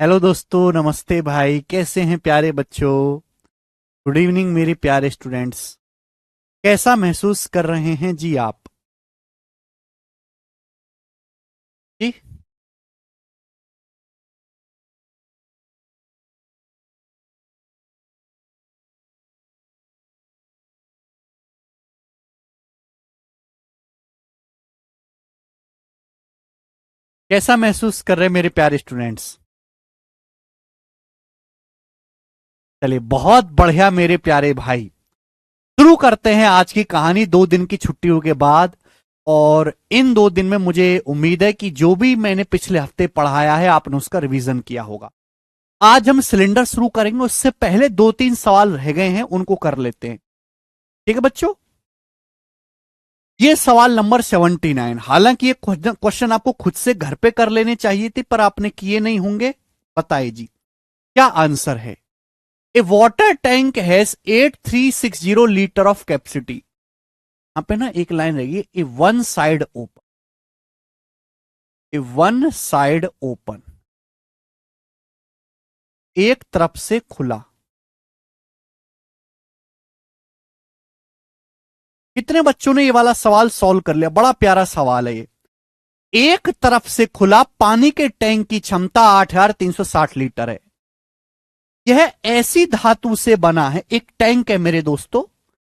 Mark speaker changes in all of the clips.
Speaker 1: Hello दोस्तों, नमस्ते भाई। कैसे हैं प्यारे बच्चों? गुड इवनिंग मेरे प्यारे स्टूडेंट्स। कैसा महसूस कर रहे हैं जी आप? जी। कैसा महसूस कर रहे हैं मेरे प्यारे स्टूडेंट्स? चलिए, बहुत बढ़िया मेरे प्यारे भाई। शुरू करते हैं आज की कहानी 2 दिन की छुट्टियों के बाद। और इन 2 दिन में मुझे उम्मीद है कि जो भी मैंने पिछले हफ्ते पढ़ाया है आपने उसका रिवीजन किया होगा। आज हम सिलेंडर शुरू करेंगे, उससे पहले 2-3 सवाल रह गए हैं, उनको कर लेते हैं। ठीक है बच्चों? ये सवाल नंबर 79। हालांकि ये क्वेश्चन आपको खुद से घर पे कर लेने चाहिए थे, पर आपने किए नहीं होंगे। बताइए जी, क्या आंसर है? A water tank has 8360 litre of capacity. यहां पे ना एक लाइन रहेगी, a one side open. A one side open, एक तरफ से खुला। कितने बच्चों ने ये वाला सवाल सॉल्व कर लिया? बड़ा प्यारा सवाल है ये। एक तरफ से खुला पानी के टैंक की क्षमता 8360 लीटर है। यह ऐसी धातु से बना है, एक टैंक है मेरे दोस्तों,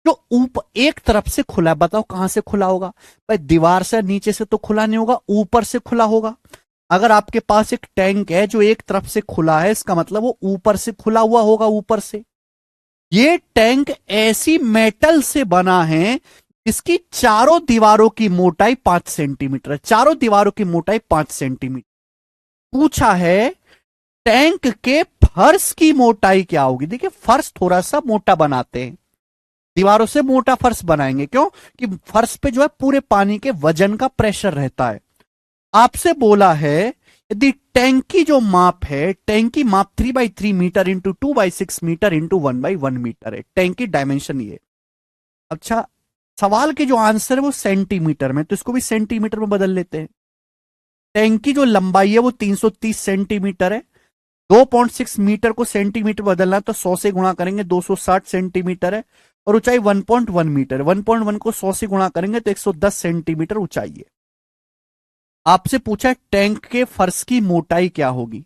Speaker 1: जो ऊपर एक तरफ से खुला है। बताओ कहां से खुला होगा? भाई दीवार से, नीचे से तो खुला नहीं होगा, ऊपर से खुला होगा। अगर आपके पास एक टैंक है जो एक तरफ से खुला है, इसका मतलब वो ऊपर से खुला हुआ होगा, ऊपर से। ये टैंक ऐसी मेटल से बना है इसकी चारों दीवारों की मोटाई 5 सेंटीमीटर है। चारों दीवारों की मोटाई 5 सेंटीमीटर। पूछा है टैंक के फर्श की मोटाई क्या होगी। देखिए, फर्श थोड़ा सा मोटा बनाते हैं, दीवारों से मोटा फर्श बनाएंगे। क्यों? कि फर्श पे जो है पूरे पानी के वजन का प्रेशर रहता है। आपसे बोला है यदि टैंक की जो माप है, टैंक की माप 3x3 metre into 2x6 metre into 1x1 metre है। टैंक की डायमेंशन ये। अच्छा, सवाल के जो आंसर है वो सेंटीमीटर में, तो इसको भी सेंटीमीटर में बदल लेते हैं। टैंक की जो लंबाई है वो 330 सेंटीमीटर है। 2.6 मीटर को सेंटीमीटर बदलना है तो 100 से गुणा करेंगे, 260 सेंटीमीटर है। और ऊंचाई 1.1 मीटर। 1.1 को 100 से गुणा करेंगे तो 110 सेंटीमीटर ऊंचाई है। आपसे पूछा टैंक के फर्श की मोटाई क्या होगी।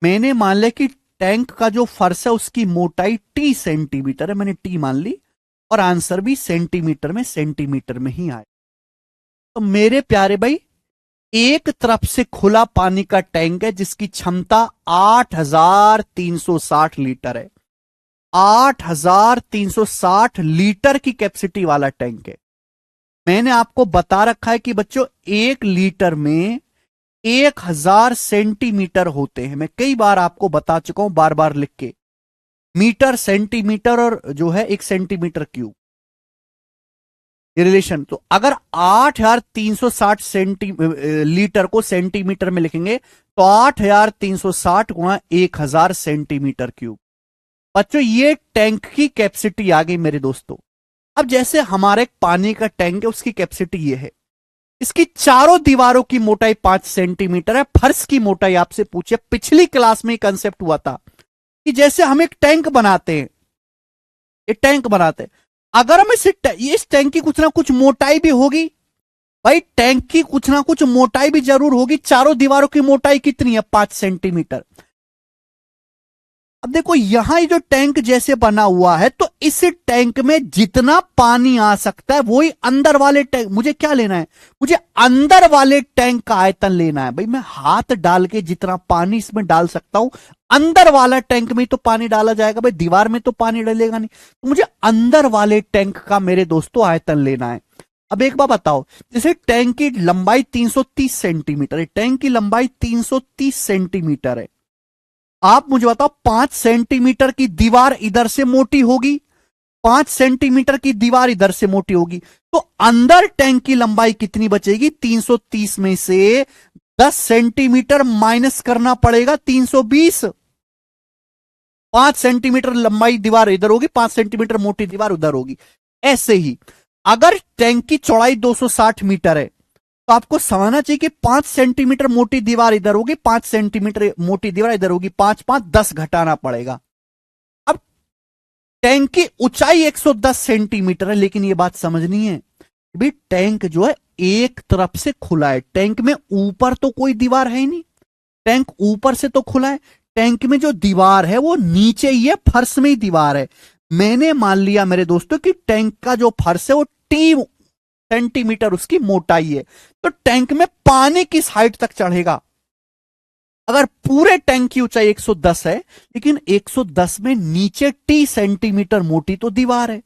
Speaker 1: मैंने मान लिया कि टैंक का जो फर्श है उसकी मोटाई टी सेंटीमीटर है, मैंने टी मान ली। और आंसर भी सेंटीमीटर में ही आए। तो मेरे प्यारे भाई, एक तरफ से खुला पानी का टैंक है जिसकी क्षमता 8360 लीटर है। 8360 लीटर की कैपेसिटी वाला टैंक है। मैंने आपको बता रखा है कि बच्चों 1 लीटर में 1000 सेंटीमीटर होते हैं। मैं कई बार आपको बता चुका हूं, बार बार लिख के। मीटर, सेंटीमीटर और जो है 1 सेंटीमीटर क्यूब, ये रिलेशन। तो अगर 8360 लीटर को सेंटीमीटर में लिखेंगे तो 8360 गुणा 1000 सेंटीमीटर क्यूब। बच्चों ये टैंक की कैपेसिटी आ गई मेरे दोस्तों। अब जैसे हमारे पानी का टैंक है, उसकी कैपेसिटी ये है। इसकी चारों दीवारों की मोटाई 5 सेंटीमीटर है। फर्श की मोटाई आपसे पूछे, पिछली क्लास में कंसेप्ट हुआ था कि जैसे हम एक टैंक बनाते हैं, ये टैंक बनाते हैं, अगर हम इस टैंक की कुछ ना कुछ मोटाई भी होगी। भाई टैंक की कुछ ना कुछ मोटाई भी जरूर होगी। चारों दीवारों की मोटाई कितनी है? 5 सेंटीमीटर। अब देखो यहां जो टैंक जैसे बना हुआ है, तो इस टैंक में जितना पानी आ सकता है वही अंदर वाले टैंक। मुझे क्या लेना है? मुझे अंदर वाले टैंक का आयतन लेना है। भाई मैं हाथ डाल के जितना पानी इसमें डाल सकता हूं, अंदर वाला टैंक में तो पानी डाला जाएगा। भाई दीवार में तो पानी डलेगा नहीं। तो मुझे अंदर वाले टैंक का मेरे दोस्तों आयतन लेना है। अब एक बार बताओ, जैसे टैंक की लंबाई 330 सेंटीमीटर है, टैंक की लंबाई 330 सेंटीमीटर है। आप मुझे बताओ 5 सेंटीमीटर की दीवार इधर से मोटी होगी, 5 सेंटीमीटर की दीवार इधर से मोटी होगी, तो अंदर टैंक की लंबाई कितनी बचेगी? 330 में से 10 सेंटीमीटर माइनस करना पड़ेगा, 320। 5 सेंटीमीटर लंबाई दीवार इधर होगी, 5 सेंटीमीटर मोटी दीवार उधर होगी। ऐसे ही अगर टैंक की चौड़ाई 260 मीटर है, तो आपको समझना चाहिए कि 5 सेंटीमीटर मोटी दीवार इधर होगी, 5 सेंटीमीटर मोटी दीवार इधर होगी, 5 5 10 घटाना पड़ेगा। अब टैंक की ऊंचाई 110 सेंटीमीटर है, लेकिन यह बात समझनी है भी टैंक जो है एक तरफ से खुला है, टैंक में ऊपर तो कोई दीवार है ही नहीं, टैंक ऊपर से तो खुला है, टैंक में जो दीवार है वो नीचे ही है, फर्श में ही दीवार है। मैंने मान लिया मेरे दोस्तों कि टैंक का जो फर्श है वो 3 सेंटीमीटर उसकी मोटाई है, तो टैंक में पानी किस हाइट तक चढ़ेगा? अगर पूरे टैंक की ऊंचाई 110 है, लेकिन 110 में नीचे टी सेंटीमीटर मोटी तो दीवार है,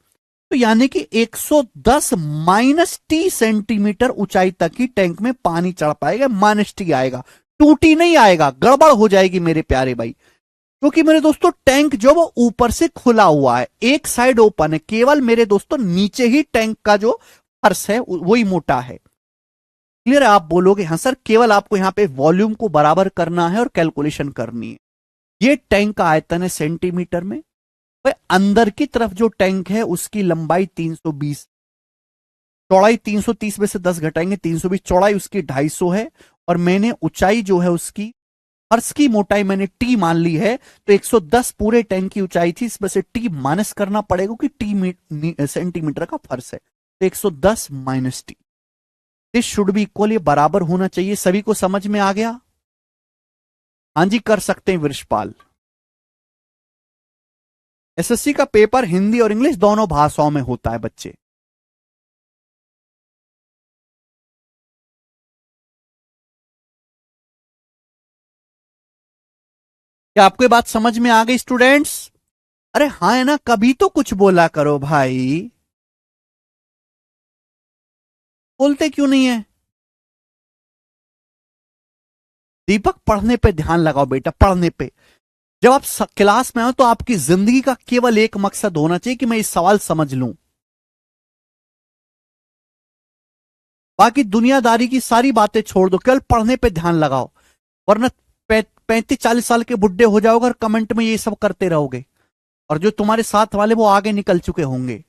Speaker 1: तो यानी कि 110 माइनस टी सेंटीमीटर ऊंचाई तक ही टैंक में पानी चढ़ पाएगा, माइनस टी आएगा, टूटी नहीं आएगा, गड़बड़ हो जाएगी मेरे प्यारे भाई। क्योंकि मेरे दोस्तों टैंक जो वो ऊपर से खुला हुआ है, एक साइड ओपन है, केवल मेरे दोस्तों नीचे ही टैंक का जो फर्श है वही मोटा है। क्लियर है? आप बोलोगे हाँ सर, केवल आपको यहां पे वॉल्यूम को बराबर करना है और कैलकुलेशन करनी है। ये टैंक का आयतन है सेंटीमीटर में, भाई अंदर की तरफ जो टैंक है उसकी लंबाई 320, चौड़ाई 330 में से 10 घटाएंगे 320, चौड़ाई उसकी 250 है, और मैंने ऊंचाई जो है उसकी फर्श की मोटाई मैंने टी मान ली है, तो 110 पूरे टैंक की ऊंचाई थी, इसमें से टी माइनस करना पड़ेगा कि टी सेंटीमीटर का फर्श है, तो 110 minus T, this should be equal, ये बराबर होना चाहिए। सभी को समझ में आ गया? हाँ जी कर सकते हैं वृषपाल। एसएससी का पेपर हिंदी और इंग्लिश दोनों भाषाओं में होता है बच्चे। क्या आपको ये बात समझ में आ गई स्टूडेंट्स? अरे हाँ है ना, कभी तो कुछ बोला करो भाई, बोलते क्यों नहीं है? दीपक पढ़ने पे ध्यान लगाओ बेटा, पढ़ने पे। जब आप क्लास में आओ तो आपकी जिंदगी का केवल एक मकसद होना चाहिए कि मैं इस सवाल समझ लूं, बाकी दुनियादारी की सारी बातें छोड़ दो, केवल पढ़ने पे ध्यान लगाओ, वरना 35-40 साल के बुढ़े हो जाओगे और कमेंट में ये सब करते रहोगे, और जो तुम्हारे साथ वाले वो आगे निकल चुके होंगे।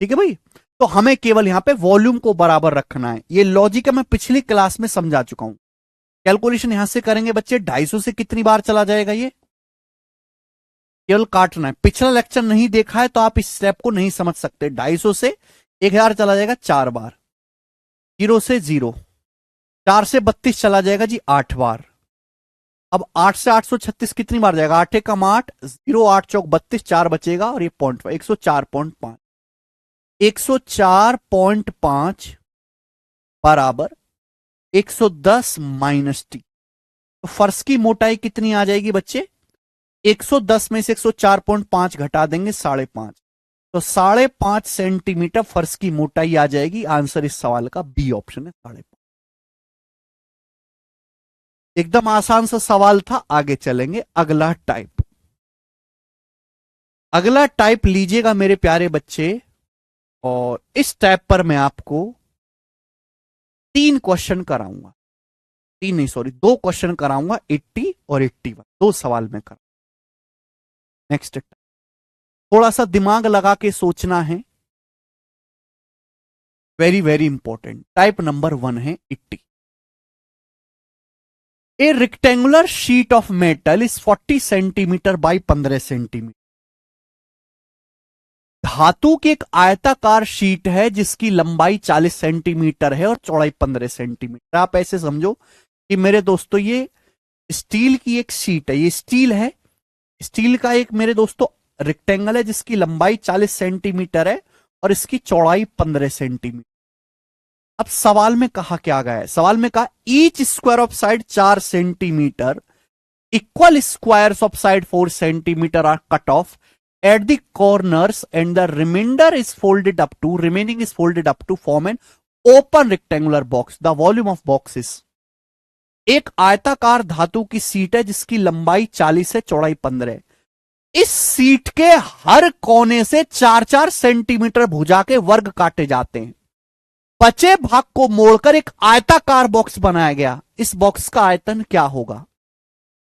Speaker 1: ठीक है भाई? तो हमें केवल यहां पे वॉल्यूम को बराबर रखना है, ये लॉजिक मैं पिछली क्लास में समझा चुका हूं। कैलकुलेशन यहां से करेंगे बच्चे, 250 से कितनी बार चला जाएगा, ये केवल काटना है। पिछला लेक्चर नहीं देखा है तो आप इस स्टेप को नहीं समझ सकते। 250 से 1000 चला जाएगा 4 बार, 0 से 0, 4 से 32 चला जाएगा जी 8 बार। अब 8 से 836 कितनी बार जाएगा? 8 एकम 8, 0 8 चौक 32, 4 बचेगा और ये 104.5, 104.5 बराबर 110 माइनस टी। तो फर्श की मोटाई कितनी आ जाएगी बच्चे? 110 में से 104.5 घटा देंगे 5.5, तो 5.5 सेंटीमीटर फर्श की मोटाई आ जाएगी। आंसर इस सवाल का बी ऑप्शन है 5.5। एकदम आसान सा सवाल था। आगे चलेंगे, अगला टाइप। अगला टाइप लीजिएगा मेरे प्यारे बच्चे, और इस टाइप पर मैं आपको 3 क्वेश्चन कराऊंगा, 3 नहीं सॉरी 2 क्वेश्चन कराऊंगा, 80 और 81, 2 सवाल में कराऊंगा। नेक्स्ट, थोड़ा सा दिमाग लगा के सोचना है, very very important. Type number 1 है 80। ए rectangular sheet of metal is 40 centimetre by 15 centimetre. धातु की एक आयताकार शीट है जिसकी लंबाई 40 सेंटीमीटर है और चौड़ाई 15 सेंटीमीटर। आप ऐसे समझो कि मेरे दोस्तों ये स्टील की एक शीट है, ये स्टील है, स्टील का एक मेरे दोस्तों रेक्टेंगल है जिसकी लंबाई 40 सेंटीमीटर है और इसकी चौड़ाई 15 सेंटीमीटर। अब सवाल में कहा क्या गया है? सवाल में कहा each square of side 4 centimetre, equal squares of side 4 centimetre are cut off at the corners and the remainder is folded up to form an open rectangular box. The volume of box is, एक आयताकार धातु की seat है जिसकी लंबाई 40 है, चौड़ाई 15 है। इस सीट के हर कोने से 4-4 सेंटीमीटर भुजा के वर्ग काटे जाते हैं। बचे भाग को मोड़कर एक आयताकार बॉक्स बनाया गया। इस बॉक्स का आयतन क्या होगा?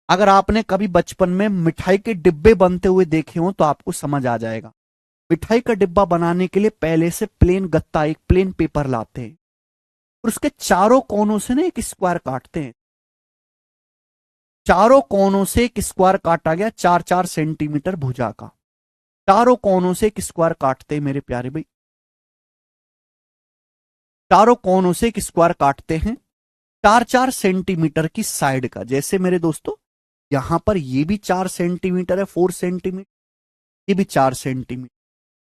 Speaker 1: अगर आपने कभी बचपन में मिठाई के डिब्बे बनते हुए देखे हो तो आपको समझ आ जाएगा। मिठाई का डिब्बा बनाने के लिए पहले से प्लेन गत्ता, एक प्लेन पेपर लाते हैं और उसके चारों कोनों से ना एक स्क्वायर काटते हैं। चारों कोनों से एक स्क्वायर काटा गया 4-4 सेंटीमीटर भुजा का। चारों कोनों से एक स्क्वायर काटते हैं मेरे प्यारे भाई, चारों कोनों से एक स्क्वायर काटते हैं 4-4 सेंटीमीटर की साइड का। जैसे मेरे दोस्तों यहां पर ये भी 4 सेंटीमीटर है, 4 सेंटीमीटर, ये भी 4 सेंटीमीटर,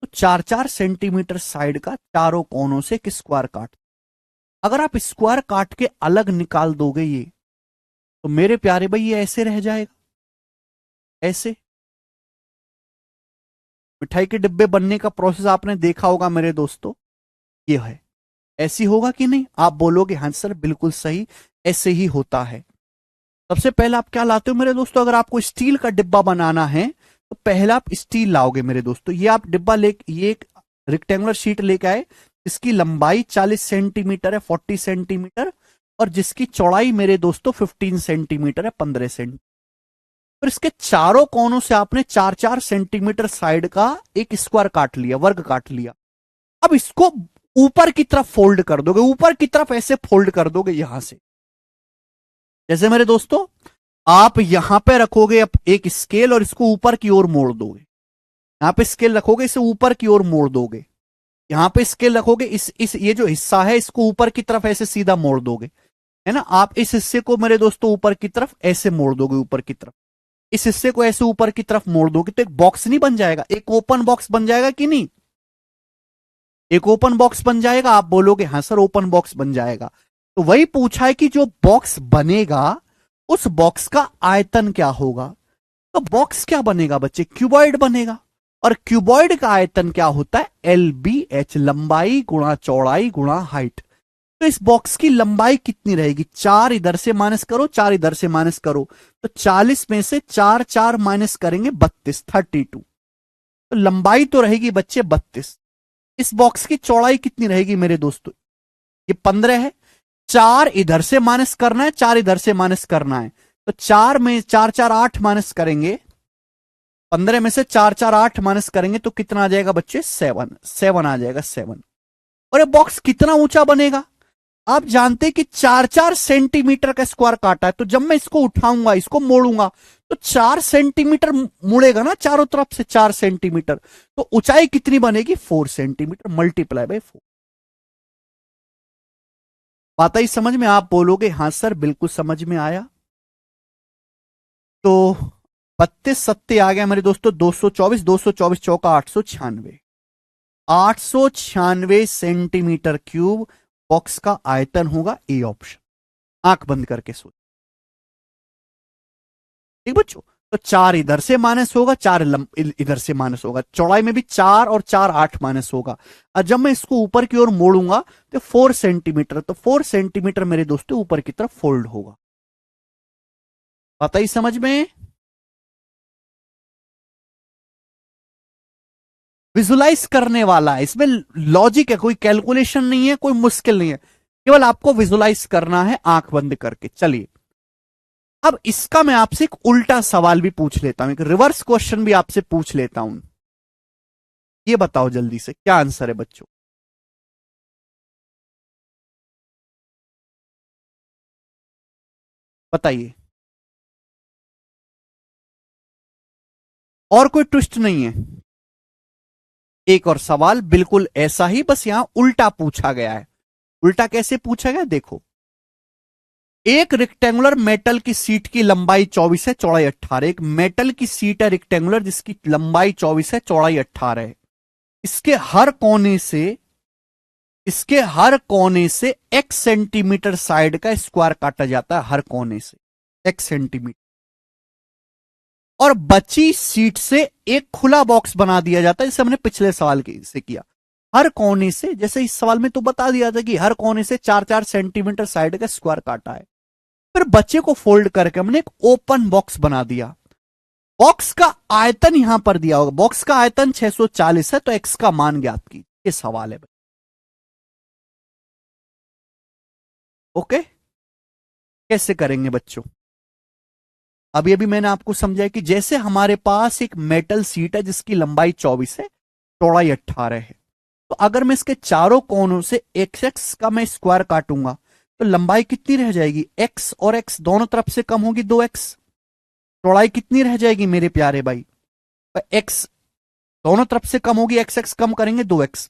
Speaker 1: तो 4-4 सेंटीमीटर साइड का चारों कोनों से एक स्क्वायर काट। अगर आप स्क्वायर काट के अलग निकाल दोगे ये, तो मेरे प्यारे भाई ये ऐसे रह जाएगा, ऐसे। मिठाई के डिब्बे बनने का प्रोसेस आपने देखा होगा मेरे दोस्तों, ये है। ऐसी होगा कि नहीं? आप बोलोगे हाँ सर बिल्कुल सही, ऐसे ही होता है। सबसे पहले आप क्या लाते हो मेरे दोस्तों? अगर आपको स्टील का डिब्बा बनाना है तो पहले आप स्टील लाओगे मेरे दोस्तों। ये आप डिब्बा ले, ये एक रेक्टेंगुलर शीट लेके आए, इसकी लंबाई 40 सेंटीमीटर है, 40 सेंटीमीटर, और जिसकी चौड़ाई मेरे दोस्तों 15 सेंटीमीटर है, 15 सेंटीमीटर। फिर इसके चारों कोनों से आपने 4-4 सेंटीमीटर साइड का एक स्क्वायर काट लिया, वर्ग काट लिया। अब इसको ऊपर की तरफ फोल्ड कर दोगे, ऊपर की तरफ ऐसे फोल्ड कर दोगे यहां से। जैसे मेरे दोस्तों आप यहां पे रखोगे एक स्केल और इसको ऊपर की ओर मोड़ दोगे, यहां पे स्केल रखोगे, इसे ऊपर की ओर मोड़ दोगे, यहां पे स्केल रखोगे, इस ये जो हिस्सा है इसको ऊपर की तरफ ऐसे सीधा मोड़ दोगे, है ना। आप इस हिस्से को मेरे दोस्तों ऊपर की तरफ ऐसे मोड़ दोगे, ऊपर की तरफ इस हिस्से को ऐसे ऊपर की तरफ मोड़ दोगे, तो एक बॉक्स नहीं बन जाएगा? एक ओपन बॉक्स बन जाएगा कि नहीं? एक ओपन बॉक्स बन जाएगा। आप बोलोगे हाँ सर ओपन बॉक्स बन जाएगा। तो वही पूछा है कि जो बॉक्स बनेगा उस बॉक्स का आयतन क्या होगा। तो बॉक्स क्या बनेगा बच्चे? क्यूबॉइड बनेगा। और क्यूबॉइड का आयतन क्या होता है? LBH, लंबाई गुणा चौड़ाई गुणा हाइट। तो इस बॉक्स की लंबाई कितनी रहेगी? 4 इधर से माइनस करो, 4 इधर से माइनस करो, तो 40 में से 4 माइनस करेंगे 32, 32। तो लंबाई तो रहेगी बच्चे 32। इस बॉक्स की चौड़ाई कितनी रहेगी मेरे दोस्तों? ये 15 है। 4 इधर से माइनस करना है, 4 इधर से माइनस करना है, तो 4 में 4 8 माइनस करेंगे, 15 में से 4 8 माइनस करेंगे तो कितना आ जाएगा बच्चे? 7 आ जाएगा, 7। और ये बॉक्स कितना ऊंचा बनेगा? आप जानते हैं कि 4 सेंटीमीटर का स्क्वायर काटा है, तो जब मैं इसको उठाऊंगा, इसको मोड़ूंगा, तो 4 सेंटीमीटर मुड़ेगा ना चारों तरफ से, 4 सेंटीमीटर। तो ऊंचाई कितनी बनेगी? 4 सेंटीमीटर मल्टीप्लाई बाय 4। बात आई समझ में? आप बोलोगे हाँ सर बिल्कुल समझ में आया। तो 32 सत्ते आ गया मेरे दोस्तों 224, 224 चौका 896, 896 सेंटीमीटर क्यूब बॉक्स का आयतन होगा। A option. आंख बंद करके सोच। ठीक बच्चों, तो 4 इधर से माइनस होगा, 4 इधर से माइनस होगा, चौड़ाई में भी 4 और 4 8 माइनस होगा। और जब मैं इसको ऊपर की ओर मोड़ूंगा तो 4 सेंटीमीटर, तो 4 सेंटीमीटर मेरे दोस्तों ऊपर की तरफ फोल्ड होगा। बताइए समझ में? विजुलाइज करने वाला है, इसमें लॉजिक है, कोई कैलकुलेशन नहीं है, कोई मुश्किल नहीं है, केवल आपको विजुलाइज करना है आंख बंद करके। चलिए अब इसका मैं आपसे एक उल्टा सवाल भी पूछ लेता हूं, एक रिवर्स क्वेश्चन भी आपसे पूछ लेता हूं। ये बताओ जल्दी से क्या आंसर है बच्चों? बताइए। और कोई ट्विस्ट नहीं है। एक और सवाल बिल्कुल ऐसा ही, बस यहां उल्टा पूछा गया है। उल्टा कैसे पूछा गया देखो। एक रेक्टेंगुलर मेटल की सीट की लंबाई 24 है, चौड़ाई 18। एक मेटल की सीट है रेक्टेंगुलर जिसकी लंबाई 24 है, चौड़ाई 18 है। इसके हर कोने से, इसके हर कोने से x सेंटीमीटर साइड का स्क्वायर काटा जाता है, हर कोने से x सेंटीमीटर। और बची सीट से एक खुला बॉक्स बना दिया जाता है, जैसे हमने पिछले सवाल से किया। हर कोने से, जैसे इस सवाल में तो बता दिया था कि हर कोने से 4-4 सेंटीमीटर साइड का स्क्वायर काटा है। फिर बच्चे को फोल्ड करके हमने एक ओपन बॉक्स बना दिया। बॉक्स का आयतन यहां पर दिया होगा, बॉक्स का आयतन 640 है, तो एक्स का मान ज्ञात कीजिए। ये सवाल है। ओके, कैसे करेंगे बच्चों? अभी अभी मैंने आपको समझाया कि जैसे हमारे पास एक मेटल सीट है जिसकी लंबाई 24 है, चौड़ाई 18 है। तो अगर मैं इसके चारों कोनों से एक्स एक्स का मैं स्क्वायर काटूंगा तो लंबाई कितनी रह जाएगी, एक्स और एक्स दोनों तरफ से कम होगी 2x। चौड़ाई कितनी रह जाएगी मेरे प्यारे भाई, एक्स दोनों तरफ से कम होगी, एक्स एक्स कम करेंगे 2x।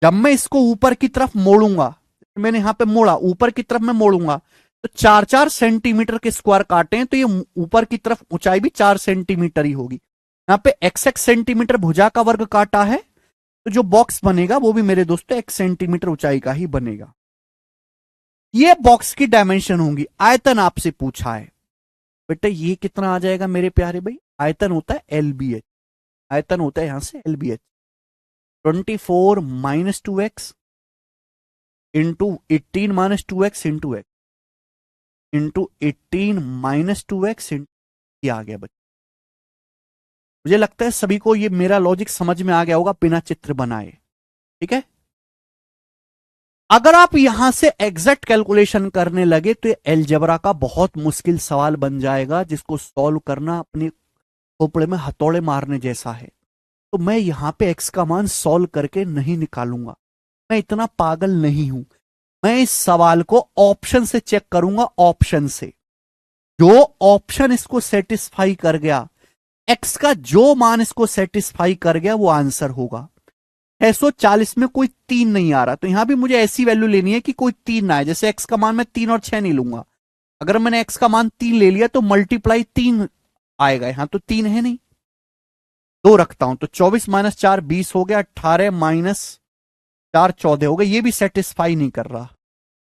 Speaker 1: जब मैं इसको ऊपर की तरफ मोड़ूंगा, मैंने यहां पे मोड़ा, ऊपर की तरफ मैं मोड़ूंगा तो 4-4 सेंटीमीटर के स्क्वायर काटे हैं तो ये ऊपर की तरफ ऊंचाई भी 4 सेंटीमीटर ही होगी। यहां पे एक्स एक्स सेंटीमीटर भुजा का वर्ग काटा है तो जो बॉक्स बनेगा वो भी मेरे दोस्तों 1 सेंटीमीटर ऊंचाई का ही बनेगा। ये बॉक्स की डायमेंशन होंगी। आयतन आपसे पूछा है बेटा, ये कितना आ जाएगा मेरे प्यारे भाई, आयतन होता है एलबीएच, आयतन होता है यहां से एलबीएच 24 - 2x into 18 - 2x into x into 18 - 2x ये आ गया बच्चे। मुझे लगता है सभी को ये मेरा लॉजिक समझ में आ गया होगा बिना चित्र बनाए, ठीक है। अगर आप यहां से एग्जैक्ट कैलकुलेशन करने लगे तो ये एलजेब्रा का बहुत मुश्किल सवाल बन जाएगा जिसको सॉल्व करना अपने खोपड़े में हथौड़े मारने जैसा है। तो मैं यहां पे एक्स का मान सॉल्व करके नहीं निकालूंगा, मैं इतना पागल नहीं हूं। मैं इस सवाल को ऑप्शन से चेक करूंगा, ऑप्शन से जो ऑप्शन इसको सेटिस्फाई कर गया, एक्स का जो मान इसको सेटिस्फाई कर गया वो आंसर होगा। 640 में कोई 3 नहीं आ रहा तो यहां भी मुझे ऐसी वैल्यू लेनी है कि कोई 3 ना आए। जैसे एक्स का मान मैं 3 और 6 नहीं लूंगा, अगर मैंने एक्स का मान 3 ले लिया तो मल्टीप्लाई 3 आएगा, यहां तो 3 है नहीं, 2 रखता हूं तो 24 - 4 20 हो गया, 18 - 4 14 हो गया। ये भी सेटिस्फाई नहीं कर रहा,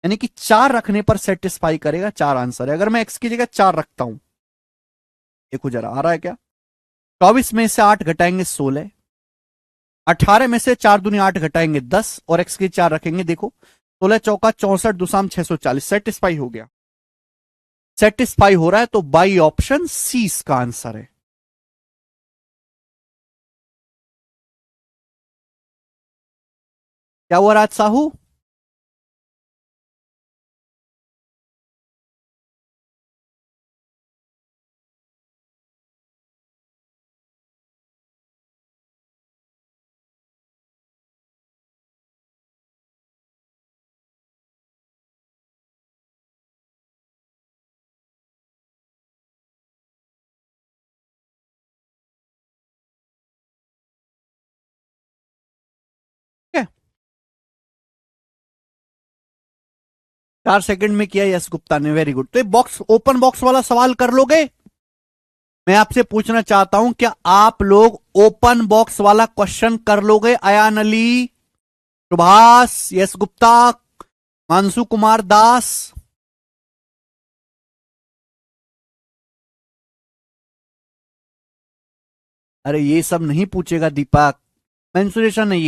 Speaker 1: यानी कि 4 रखने पर सेटिस्फाई करेगा, 4 आंसर है। अगर मैं एक्स की जगह 4 रखता हूं, देखो जरा आ रहा है क्या, 24 में से 8 घटाएंगे 16, 18 में से 4 दूनी 8 घटाएंगे 10 और एक्स के 4 रखेंगे, देखो 16 चौका 64 दुसाम 640, सेटिस्फाई हो गया। सेटिस्फाई हो रहा है तो बाई ऑप्शन सी इसका आंसर है। क्या हुआ राज साहू, ठीक है 4 सेकंड में किया यस गुप्ता ने, वेरी गुड। तो ये बॉक्स ओपन बॉक्स वाला सवाल कर लोगे। मैं आपसे पूछना चाहता हूं क्या आप लोग ओपन बॉक्स वाला क्वेश्चन कर लोगे, अयान अली, सुभाष, यस गुप्ता, मानसू कुमार दास। अरे ये सब नहीं पूछेगा दीपक, मेंसुरेशन है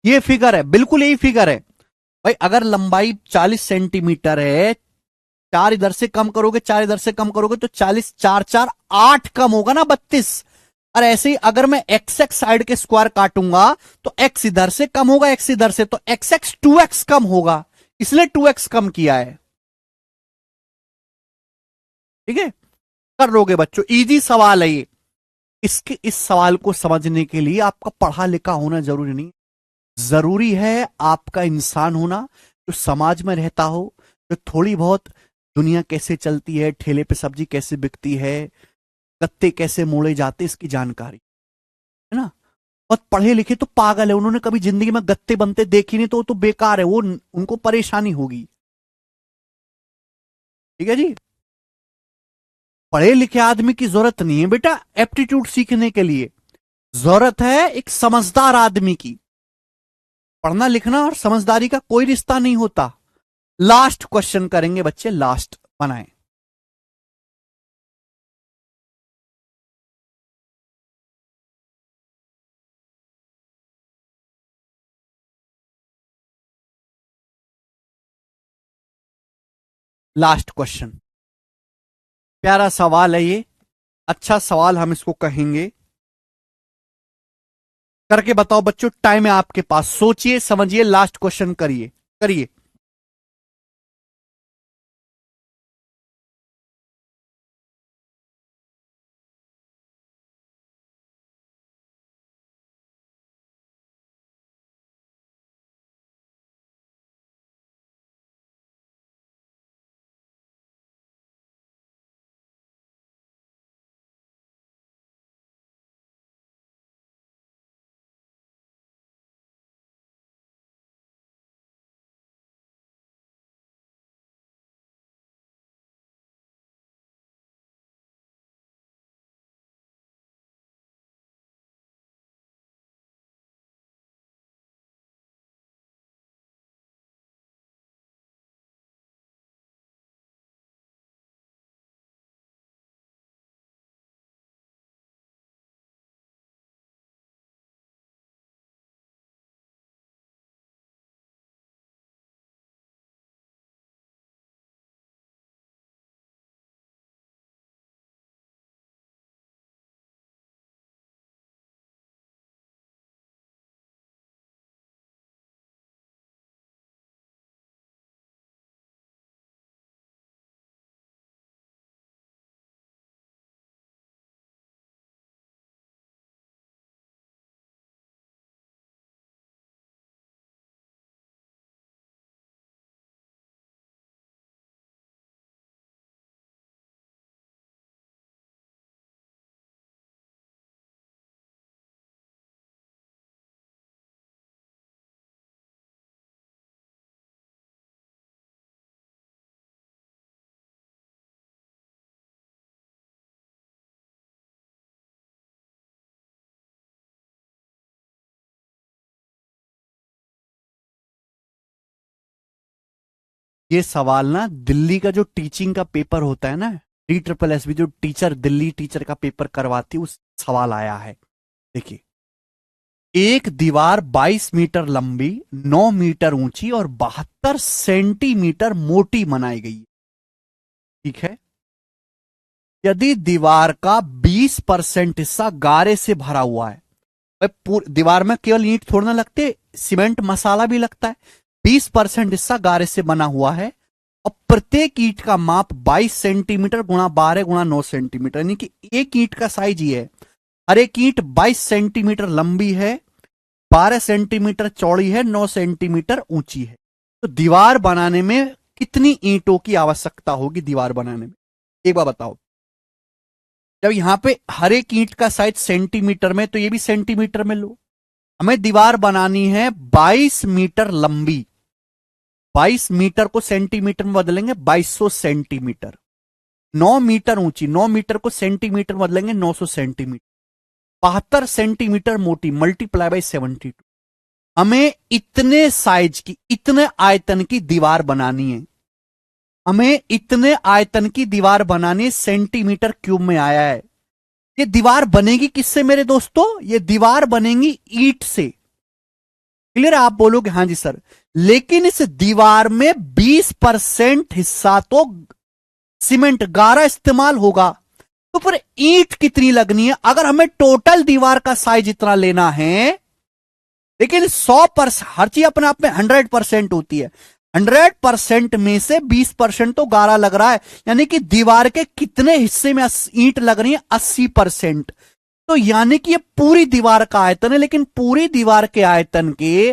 Speaker 1: ये फिगर है, बिल्कुल यही फिगर है भाई। अगर लंबाई 40 सेंटीमीटर है, 4 इधर से कम करोगे, 4 इधर से कम करोगे तो 40, 4 4 8 कम होगा ना 32। और ऐसे ही अगर मैं एक्स एक्स साइड के स्क्वायर काटूंगा तो एक्स इधर से कम होगा, एक्स इधर से, तो एक्स एक्स 2x कम होगा, इसलिए 2x कम किया है। ठीक है, कर लोगे बच्चों, इजी सवाल है ये। इसके इस सवाल को समझने के लिए आपका पढ़ा लिखा होना जरूरी नहीं, जरूरी है आपका इंसान होना जो समाज में रहता हो, जो थोड़ी बहुत दुनिया कैसे चलती है, ठेले पे सब्जी कैसे बिकती है, गत्ते कैसे मोड़े जाते, इसकी जानकारी है ना। बहुत पढ़े लिखे तो पागल है, उन्होंने कभी जिंदगी में गत्ते बनते देखे नहीं तो वो तो बेकार है, वो उनको परेशानी होगी। ठीक है जी, पढ़े लिखे आदमी की जरूरत नहीं है बेटा एप्टीट्यूड सीखने के लिए, जरूरत है एक समझदार आदमी की। पढ़ना लिखना और समझदारी का कोई रिश्ता नहीं होता। लास्ट क्वेश्चन करेंगे बच्चे, लास्ट बनाएं। लास्ट क्वेश्चन, प्यारा सवाल है ये, अच्छा सवाल हम इसको कहेंगे। करके बताओ बच्चों, टाइम है आपके पास, सोचिए समझिए, लास्ट क्वेश्चन करिए, करिए। ये सवाल ना दिल्ली का जो टीचिंग का पेपर होता है ना, DSSS जो टीचर दिल्ली टीचर का पेपर करवाती है, उस सवाल आया है। देखिए, एक दीवार 22 मीटर लंबी, 9 मीटर ऊंची और 72 सेंटीमीटर मोटी बनाई गई है। ठीक है, यदि दीवार का 20% हिस्सा गारे से भरा हुआ है, दीवार में केवल ईंट थोड़ा ना लगते, सीमेंट मसाला भी लगता है। 20% हिस्सा गारे से बना हुआ है और प्रत्येक ईंट का माप 22 सेंटीमीटर गुणा 12 गुणा 9 सेंटीमीटर, यानी कि एक ईंट का साइज ये है। हर एक ईंट 22 सेंटीमीटर लंबी है, 12 सेंटीमीटर चौड़ी है, 9 सेंटीमीटर ऊंची है। तो दीवार बनाने में कितनी ईंटों की आवश्यकता होगी दीवार बनाने में, एक बार बताओ। जब यहां पे हर एक ईंट का साइज सेंटीमीटर में, तो ये भी सेंटीमीटर में लो। हमें दीवार बनानी है 22 मीटर लंबी, 22 मीटर को सेंटीमीटर में बदलेंगे 2200 सेंटीमीटर। 9 मीटर ऊंची, 9 मीटर को सेंटीमीटर में बदलेंगे 900 सेंटीमीटर। 72 सेंटीमीटर मोटी, मल्टीप्लाई बाई 72। हमें इतने साइज की, इतने आयतन की दीवार बनानी है। हमें इतने आयतन की दीवार बनानी है, सेंटीमीटर क्यूब में आया है। ये दीवार बनेगी किससे मेरे दोस्तों? ये दीवार बनेगी ईंट से। क्लियर है? आप बोलोगे हाँ जी सर, लेकिन इस दीवार में 20% हिस्सा तो सीमेंट गारा इस्तेमाल होगा। तो फिर ईंट कितनी लगनी है? अगर हमें टोटल दीवार का साइज इतना लेना है, लेकिन 100%, हर चीज अपने आप में 100% होती है, 100% में से 20% तो गारा लग रहा है, यानी कि दीवार के कितने हिस्से में ईंट लग रही है? 80%। तो यानी कि ये पूरी दीवार का आयतन है, लेकिन पूरी दीवार के आयतन के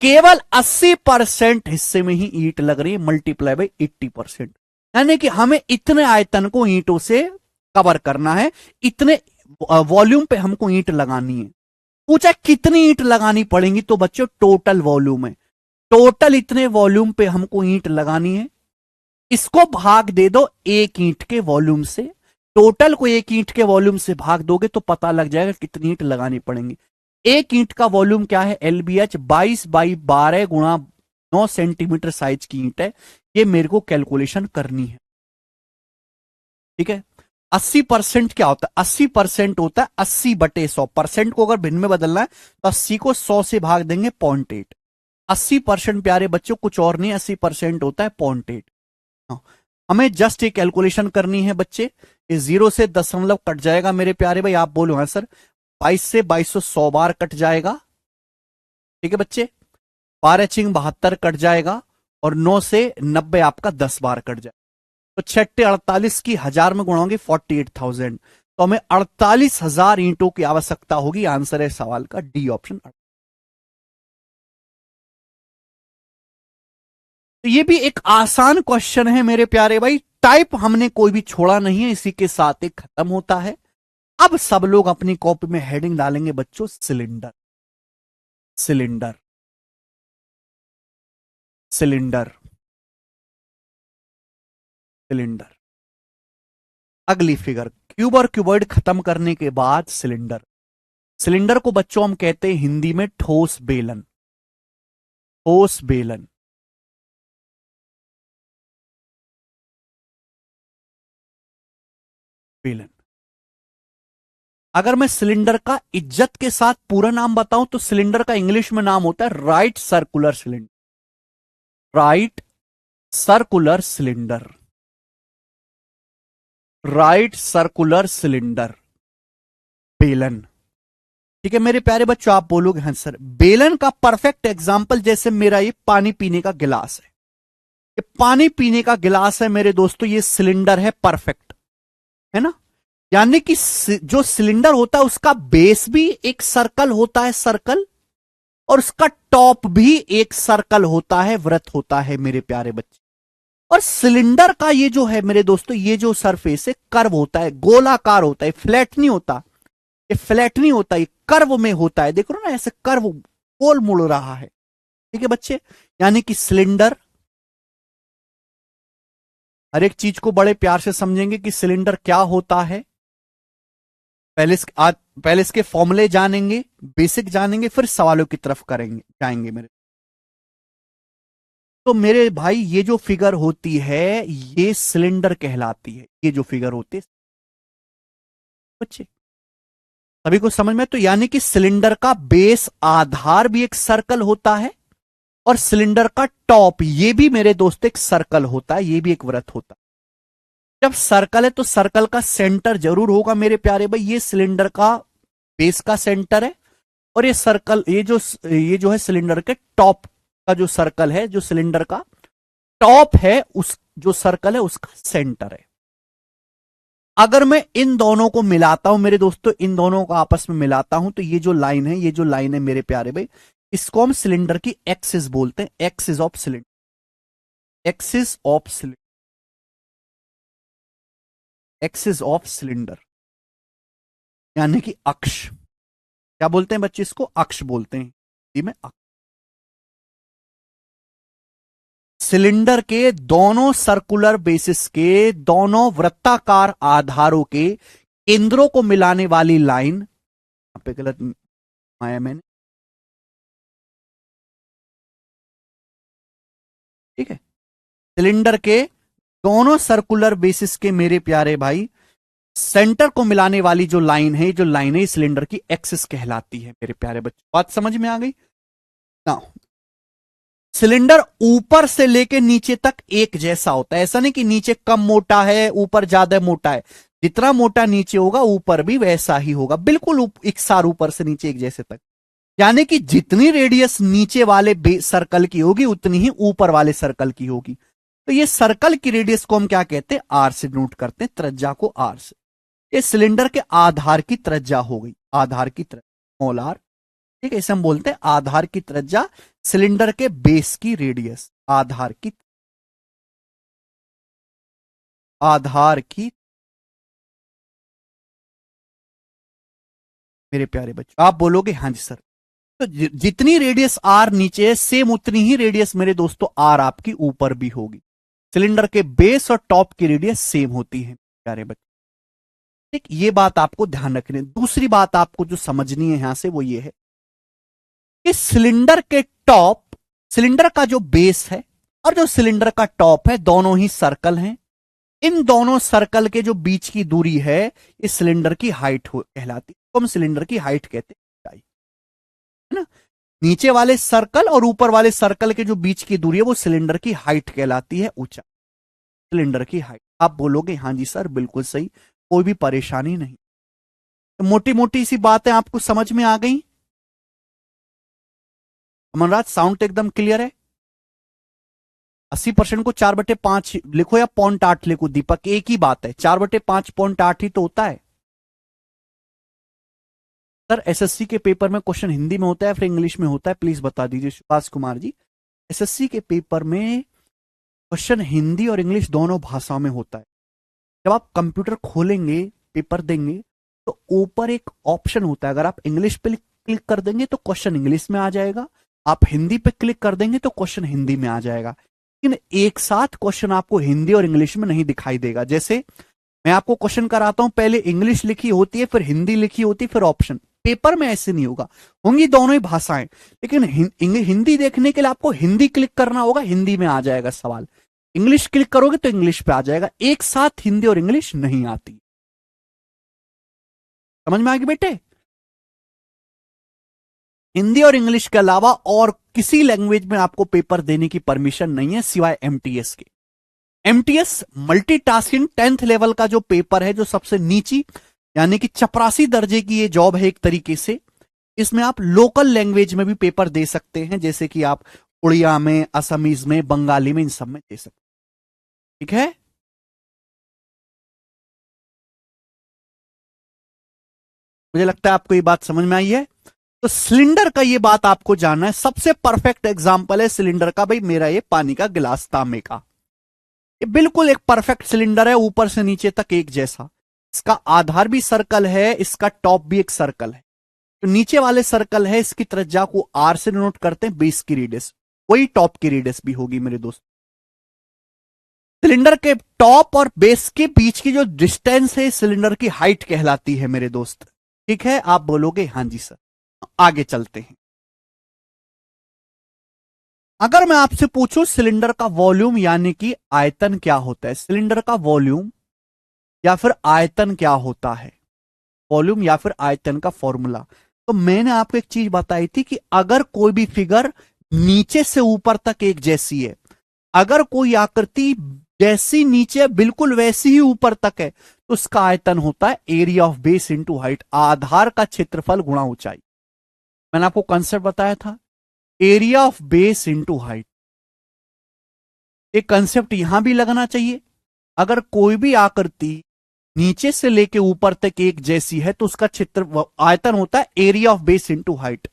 Speaker 1: केवल 80% हिस्से में ही ईंट लग रही है, मल्टीप्लाई बाई 80%। यानी कि हमें इतने आयतन को ईंटों से कवर करना है, इतने वॉल्यूम पे हमको ईंट लगानी है। पूछा कितनी ईंट लगानी पड़ेंगी, तो बच्चों टोटल वॉल्यूम है, टोटल इतने वॉल्यूम पे हमको ईंट लगानी है। इसको भाग दे दो एक ईंट के वॉल्यूम से, टोटल को एक ईंट के वॉल्यूम से भाग दोगे तो पता लग जाएगा कितनी ईंट लगानी पड़ेंगी। एक ईंट का वॉल्यूम क्या है? LBH 22 बाई 12 गुणा 9 सेंटीमीटर साइज की ईंट है। ये मेरे को कैलकुलेशन करनी है। ठीक है, 80% क्या होता है? 80% होता है 80/100। को अगर भिन्न में बदलना है तो 80 को 100 से भाग देंगे 0.8। 80% प्यारे बच्चों कुछ और नहीं, 80% होता है 0.8। हमें जस्ट एक कैलकुलेशन करनी है बच्चे। ये 0 से दशमलव कट जाएगा मेरे प्यारे भाई, आप बोलो हाँ सर। 22 से 2200 100 बार कट जाएगा। ठीक है बच्चे, 12 चिंग 72 कट जाएगा, और 9 से 90 आपका 10 बार कट जाएगा। तो 6 48 की 1000 में गुणा होंगे 48,000। तो हमें 48,000 ईंटों की आवश्यकता होगी। आंसर है सवाल का डी ऑप्शन। तो ये भी एक आसान क्वेश्चन है मेरे प्यारे भाई, टाइप हमने कोई भी छोड़ा नहीं है, इसी के साथ एक खत्म होता है। अब सब लोग अपनी कॉपी में हेडिंग डालेंगे बच्चों, सिलेंडर, सिलेंडर, सिलेंडर, सिलेंडर। अगली फिगर, क्यूब और क्यूबॉइड खत्म करने के बाद सिलेंडर। सिलेंडर को बच्चों हम कहते हैं हिंदी में ठोस बेलन, ठोस बेलन। बेलन। अगर मैं सिलेंडर का इज्जत के साथ पूरा नाम बताऊं तो सिलेंडर का इंग्लिश में नाम होता है right circular cylinder, right circular cylinder, right circular cylinder, बेलन। ठीक है मेरे प्यारे बच्चों, आप बोलोगे हाँ सर। बेलन का परफेक्ट एग्जांपल जैसे मेरा ये पानी पीने का गिलास है, ये पानी पीने का गिलास है मेरे दोस्तों, ये सिलेंडर है परफेक्ट, है ना। यानी कि जो सिलेंडर होता है उसका बेस भी एक सर्कल होता है, सर्कल, और उसका टॉप भी एक सर्कल होता है, वृत्त होता है मेरे प्यारे बच्चे। और सिलेंडर का ये जो है मेरे दोस्तों, ये जो सरफेस है कर्व होता है, गोलाकार होता है, फ्लैट नहीं होता, ये फ्लैट नहीं होता, ये कर्व में होता है। देखो ना ऐसे कर्व गोल मुड़ रहा है। ठीक है बच्चे, यानी कि सिलेंडर, हर एक चीज को बड़े प्यार से समझेंगे कि सिलेंडर क्या होता है। पहले इसके फॉर्मूले जानेंगे, बेसिक जानेंगे, फिर सवालों की तरफ करेंगे, जाएंगे मेरे। तो मेरे भाई ये जो फिगर होती है ये सिलेंडर कहलाती है। ये जो फिगर होती है बच्चे सभी को समझ में, तो यानी कि सिलेंडर का बेस आधार भी एक सर्कल होता है और सिलेंडर का टॉप ये भी मेरे दोस्त एक सर्कल होता है, ये भी एक वृत्त होता है। जब सर्कल है तो सर्कल का सेंटर जरूर होगा मेरे प्यारे भाई, ये सिलेंडर का बेस का सेंटर है और ये सर्कल ये जो है सिलेंडर के टॉप का जो सर्कल है, जो सिलेंडर का टॉप है उस जो सर्कल है उसका सेंटर है। अगर मैं इन दोनों को मिलाता हूं मेरे दोस्तों, इन दोनों को आपस में मिलाता हूं तो ये जो लाइन है, ये जो लाइन है मेरे प्यारे भाई, इसको हम सिलेंडर की एक्सिस बोलते हैं, axis of cylinder, axis of cylinder, axis of cylinder यानी कि अक्ष। क्या बोलते हैं बच्चे इसको? अक्ष बोलते हैं हिंदी में, अक्ष। सिलेंडर के दोनों सर्कुलर बेसिस के दोनों वृत्ताकार आधारों के केंद्रों को मिलाने वाली लाइन, यहां पे गलत आया मैंने, ठीक है। सिलेंडर के दोनों सर्कुलर बेसिस के मेरे प्यारे भाई सेंटर को मिलाने वाली जो लाइन है, जो लाइन है सिलेंडर की एक्सिस कहलाती है मेरे प्यारे बच्चों। बात समझ में आ गई ना? सिलेंडर ऊपर से लेके नीचे तक एक जैसा होता है, ऐसा नहीं कि नीचे कम मोटा है ऊपर ज्यादा मोटा है। जितना मोटा नीचे होगा ऊपर भी वैसा ही होगा, बिल्कुल इकसार ऊपर से नीचे एक जैसे तक। यानी कि जितनी रेडियस नीचे वाले सर्कल की होगी उतनी ही ऊपर वाले सर्कल की होगी। तो ये सर्कल की रेडियस को हम क्या कहते हैं? आर से नोट करते हैं, त्रिज्या को आर से। ये सिलेंडर के आधार की त्रिज्या हो गई, आधार की त्रिज्या स्मॉल आर, ठीक है। इसे हम बोलते हैं आधार की त्रिज्या, सिलेंडर के बेस की रेडियस, आधार की, आधार की। मेरे प्यारे बच्चों आप बोलोगे हाँ जी सर, तो जितनी रेडियस आर नीचे है सेम उतनी ही रेडियस मेरे दोस्तों आर आपकी ऊपर भी होगी। सिलेंडर के बेस और टॉप की रेडियस सेम होती है प्यारे बच्चों, ठीक। ये बात आपको ध्यान रखनी है। दूसरी बात आपको जो समझनी है यहां से वो ये है कि सिलेंडर के टॉप, सिलेंडर का जो बेस है और जो सिलेंडर का टॉप है दोनों ही सर्कल हैं। इन दोनों सर्कल के जो बीच की दूरी है इस सिलेंडर की हाइट कहलाती है, तो हम सिलेंडर की हाइट कहते हैं, है ना। नीचे वाले सर्कल और ऊपर वाले सर्कल के जो बीच की दूरी है वो सिलेंडर की हाइट कहलाती है, ऊंचा सिलेंडर की हाइट। आप बोलोगे हाँ जी सर बिल्कुल सही, कोई भी परेशानी नहीं। तो मोटी मोटी सी बातें आपको समझ में आ गई? अमनराज साउंड एकदम क्लियर है? 80% को 4/5 लिखो या 0.8 लिखो दीपक, एक ही बात है, 4/5 0.8 ही तो होता है। सर एसएससी के पेपर में क्वेश्चन हिंदी में होता है फिर इंग्लिश में होता है, प्लीज बता दीजिए सुभाष कुमार जी। एसएससी के पेपर में क्वेश्चन हिंदी और इंग्लिश दोनों भाषाओं में होता है। जब आप कंप्यूटर खोलेंगे पेपर देंगे तो ऊपर एक ऑप्शन होता है, अगर आप इंग्लिश पे क्लिक कर देंगे तो क्वेश्चन इंग्लिश में आ जाएगा, आप हिंदी पे क्लिक कर देंगे तो क्वेश्चन हिंदी में आ जाएगा। लेकिन एक साथ क्वेश्चन आपको हिंदी और इंग्लिश में नहीं दिखाई देगा। जैसे मैं आपको क्वेश्चन कराता हूं, पहले इंग्लिश लिखी होती है फिर हिंदी लिखी होती है फिर ऑप्शन। पेपर में ऐसे नहीं होगा, होंगी दोनों ही भाषाएं, लेकिन हिंदी देखने के लिए आपको हिंदी क्लिक करना होगा, हिंदी में आ जाएगा सवाल। इंग्लिश क्लिक करोगे तो इंग्लिश पे आ जाएगा, एक साथ हिंदी और इंग्लिश नहीं आती। समझ में आ गई बेटे? हिंदी और इंग्लिश के अलावा और किसी लैंग्वेज में आपको पेपर देने की परमिशन नहीं है सिवाय एमटीएस के। एमटीएस मल्टीटास्किंग 10th लेवल का जो पेपर है, जो सबसे नीची यानी कि चपरासी दर्जे की ये जॉब है एक तरीके से। इसमें आप लोकल लैंग्वेज में भी पेपर दे सकते हैं, जैसे कि आप उड़िया में, असमीज में, बंगाली में, इन सब में दे सकते हैं, ठीक है। मुझे लगता है आपको ये बात समझ में आई है। तो सिलेंडर का ये बात आपको जानना है, सबसे परफेक्ट एग्जांपल है सिलेंडर का भाई मेरा ये पानी का गिलास तांबे का, ये बिल्कुल एक परफेक्ट सिलेंडर है, ऊपर से नीचे तक एक जैसा। इसका आधार भी सर्कल है, इसका टॉप भी एक सर्कल है। तो नीचे वाले सर्कल है इसकी त्रिज्या को आर से नोट करते हैं, बेस की रेडियस वही टॉप की रेडियस भी होगी मेरे दोस्त। सिलेंडर के टॉप और बेस के बीच की जो डिस्टेंस है सिलेंडर की हाइट कहलाती है मेरे दोस्त, ठीक है। आप बोलोगे हाँ जी सर। आगे चलते हैं। अगर मैं आपसे पूछूं सिलेंडर का वॉल्यूम यानी कि आयतन क्या होता है, सिलेंडर का वॉल्यूम या फिर आयतन क्या होता है, वॉल्यूम या फिर आयतन का फॉर्मूला, तो मैंने आपको एक चीज बताई थी कि अगर कोई भी फिगर नीचे से ऊपर तक एक जैसी है, अगर कोई आकृति जैसी नीचे बिल्कुल वैसी ही ऊपर तक है, तो उसका आयतन होता है area of base into height, आधार का क्षेत्रफल गुणा ऊंचाई। मैंने आपको कंसेप्ट बताया था, area of base into height. एक कंसेप्ट यहां भी लगना चाहिए, अगर कोई भी आकृति नीचे से लेके ऊपर तक एक जैसी है तो उसका क्षेत्र आयतन होता है area of base into height.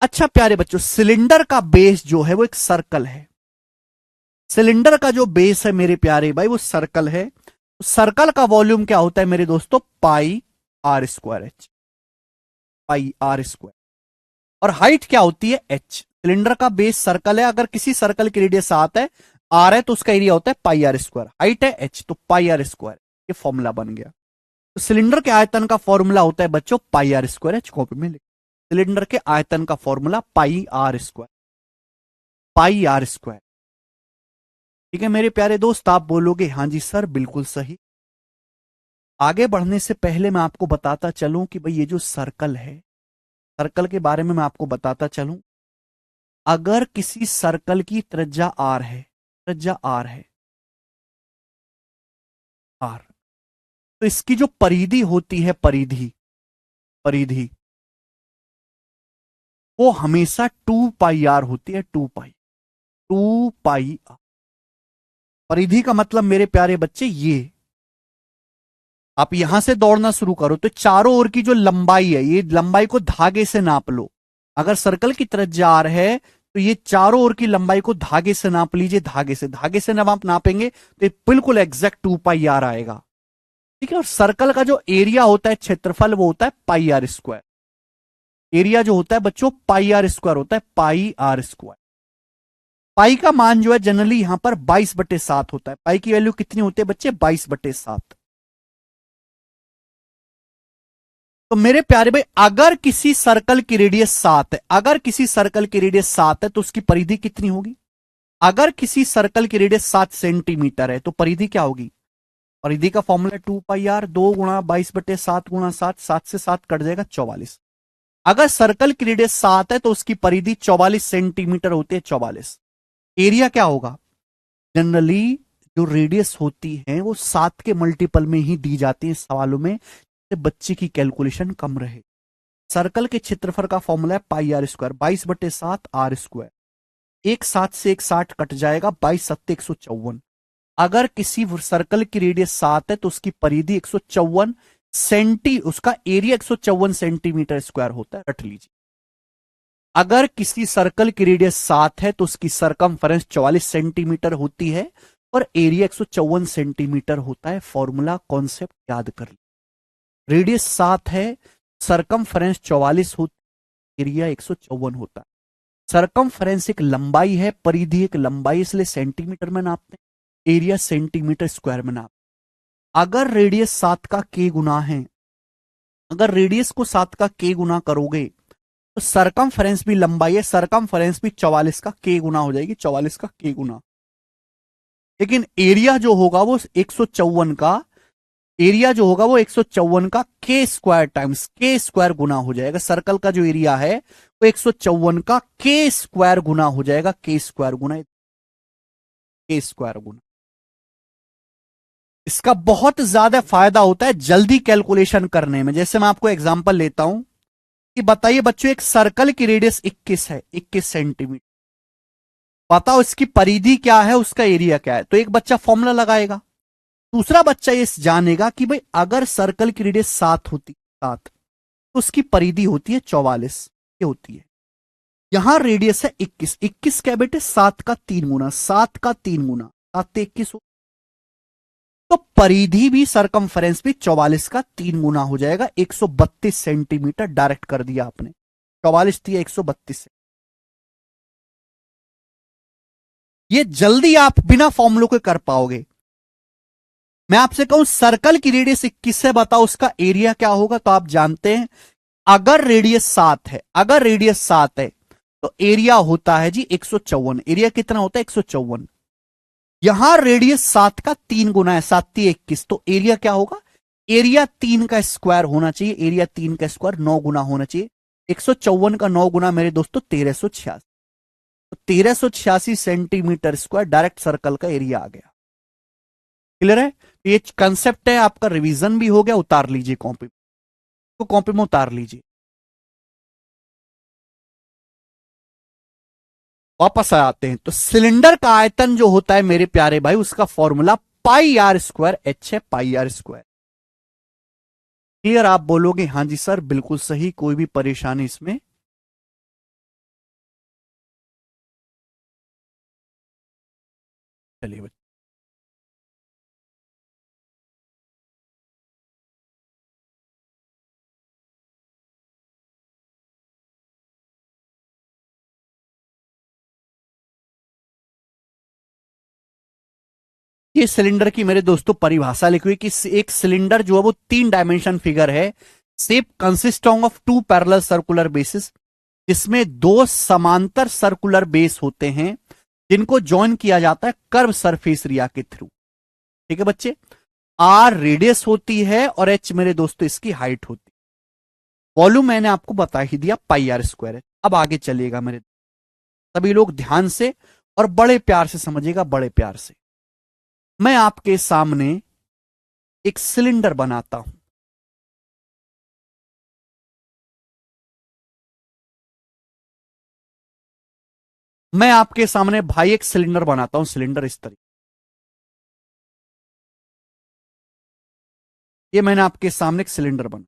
Speaker 1: अच्छा प्यारे बच्चों, सिलेंडर का बेस जो है वो एक सर्कल है, सिलेंडर का जो बेस है मेरे प्यारे भाई वो सर्कल है। सर्कल का वॉल्यूम क्या होता है मेरे दोस्तों, pi r square h, pi r square. और हाइट क्या होती है, एच। सिलेंडर का बेस सर्कल है, अगर किसी सर्कल की रेडियस 7 है, आर है, तो उसका एरिया होता है पाई आर स्क्वायर, हाइट है एच तो पाई आर स्क्वायर। ये फॉर्मूला बन गया। तो सिलेंडर के आयतन का फॉर्मूला होता है बच्चों pi r square, h copy में लिख। सिलेंडर के आयतन का formula pi r square, pi r square. ठीक है मेरे प्यारे दोस्त, आप बोलोगे हां जी सर बिल्कुल सही। आगे बढ़ने से पहले मैं आपको बताता चलूं कि भाई ये जो सर्कल है, सर्कल के बारे में मैं आपको बताता चलूं। अगर किसी सर्कल की त्रिज्या आर है, त्रिज्या आर है, आर, तो इसकी जो परिधि होती है, परिधि, परिधि वो हमेशा 2 पाई आर होती है, 2 पाई, 2 पाई आर। परिधि का मतलब मेरे प्यारे बच्चे ये, आप यहां से दौड़ना शुरू करो तो चारों ओर की जो लंबाई है, ये लंबाई को धागे से नाप लो। अगर सर्कल की त्रिज्या आर है तो ये चारों ओर की लंबाई को धागे से नाप लीजिए, धागे से, धागे से जब आप नापेंगे तो ये बिल्कुल एग्जैक्ट 2 पाई आर आएगा। ठीक है, और सर्कल का जो एरिया होता है, क्षेत्रफल, वो होता है पाई आर स्क्वायर। एरिया जो होता है बच्चों पाई आर स्क्वायर होता है, पाई आर स्क्वायर। पाई का मान जो है जनरली यहां पर 22/7 होता है। पाई की वैल्यू कितनी होती है बच्चे, 22/7। तो मेरे प्यारे भाई, अगर किसी सर्कल की रेडियस 7 है, अगर किसी सर्कल की रेडियस 7 है तो उसकी परिधि कितनी होगी। अगर किसी सर्कल की रेडियस 7 सेंटीमीटर है तो परिधि क्या होगी, परिधि का फॉर्मूला 2 पाई आर, 2 × 22/7 × 7, 7 से 7 कट जाएगा 44। अगर सर्कल की रेडियस 7 है तो उसकी परिधि 44 सेंटीमीटर होती है, 44। एरिया क्या होगा, जनरली जो रेडियस होती है वो 7 के मल्टीपल में ही दी जाती है सवालों में, बच्चे की कैलकुलेशन कम रहे। सर्कल के क्षेत्रफल का फॉर्मूला है pi r square, 22/7 are square. एक 7 से एक 60 कट जाएगा, 22×7 = 154। अगर किसी सर्कल की रेडियस 7 है तो उसकी परिधि 154 सेंटी, उसका एरिया 154 सेंटीमीटर स्क्वायर होता है, रट लीजिए। अगर किसी सर्कल की रेडियस 7 है तो उसकी सरकमफेरेंस 44 सेंटीमीटर होती है और एरिया 154 सेंटीमीटर होता है। फॉर्मूला कॉन्सेप्ट याद कर लीजिए। रेडियस 7 है, सरकमफेरेंस 44 होती, एरिया 154 होता है। सरकमफेरेंस एक लंबाई है, परिधि एक लंबाई, इसलिए सेंटीमीटर में नापते हैं, एरिया सेंटीमीटर स्क्वायर में नापते हैं। अगर रेडियस 7 का के गुना है, अगर रेडियस को 7 का के गुना करोगे तो सरकमफेरेंस भी लंबाई है, सरकमफेरेंस भी 44 का के गुना हो जाएगी, 44 का के गुना। लेकिन एरिया जो होगा वो 154 का, एरिया जो होगा वो 154 का के स्क्वायर टाइम्स के स्क्वायर गुना हो जाएगा। सर्कल का जो एरिया है वो 154 का के स्क्वायर गुना हो जाएगा, के स्क्वायर गुना, के स्क्वायर गुना। इसका बहुत ज्यादा फायदा होता है जल्दी कैलकुलेशन करने में। जैसे मैं आपको एग्जांपल लेता हूं कि बताइए बच्चों, एक सर्कल की रेडियस 21 है, 21 सेंटीमीटर, बताओ इसकी परिधि क्या है, उसका एरिया क्या है। तो एक बच्चा फॉर्मूला लगाएगा, दूसरा बच्चा ये जानेगा कि भाई अगर सर्कल की रेडियस 7 होती, 7, तो उसकी परिधि होती है 44, ये होती है। यहां रेडियस है 21, 21 क्या बेटे, 7 का 3 गुना, 7 का 3 गुना, 7 से 21 हो, तो परिधि भी सरकमफेरेंस भी 44 का 3 गुना हो जाएगा, 132 सेंटीमीटर। डायरेक्ट कर दिया आपने, 44 थी 132। ये जल्दी आप बिना फॉर्मूलों के कर पाओगे। मैं आपसे कहूं सर्कल की रेडियस 21 है, बताओ उसका एरिया क्या होगा, तो आप जानते हैं अगर रेडियस 7 है, अगर रेडियस 7 है तो एरिया होता है जी 154। एरिया कितना होता है? 154। यहां रेडियस 7 का 3 गुना है, 7 × 21, तो एरिया क्या होगा? एरिया 3 का स्क्वायर होना चाहिए। एरिया 3 का स्क्वायर 9 गुना होना चाहिए। 154 का 9 गुना मेरे दोस्तों 1386, तो 1386 सेंटीमीटर स्क्वायर डायरेक्ट सर्कल का एरिया आ गया। क्लियर है? ये कंसेप्ट है आपका, रिवीजन भी हो गया। उतार लीजिए कॉपी, तो कॉपी में उतार लीजिए। वापस आ आते हैं, तो सिलेंडर का आयतन जो होता है मेरे प्यारे भाई, उसका formula pi r square h है, पाई आर स्क्वायर। क्लियर? आप बोलोगे हां जी सर बिल्कुल सही, कोई भी परेशानी इसमें? चलिए बच्चे, ये सिलेंडर की मेरे दोस्तों परिभाषा लिखी हुई कि एक सिलेंडर जो है वो 3 डायमेंशन फिगर है। Shape consisting of 2 parallel circular basis, जिसमें 2 समांतर सर्कुलर बेस होते हैं जिनको ज्वाइन किया जाता है कर्व सरफेस एरिया के थ्रू। ठीक है बच्चे? आर रेडियस होती है और एच मेरे दोस्तों इसकी हाइट होती है। वॉल्यूम मैंने आपको बता ही दिया, पाई आर स्क्वायर है। अब आगे चलिएगा मेरे सभी लोग ध्यान से और बड़े प्यार से समझिएगा, बड़े प्यार से। मैं आपके सामने एक सिलेंडर बनाता हूं। मैं आपके सामने भाई एक सिलेंडर बनाता हूं, सिलेंडर इस तरीके। ये मैंने आपके सामने एक सिलेंडर बना।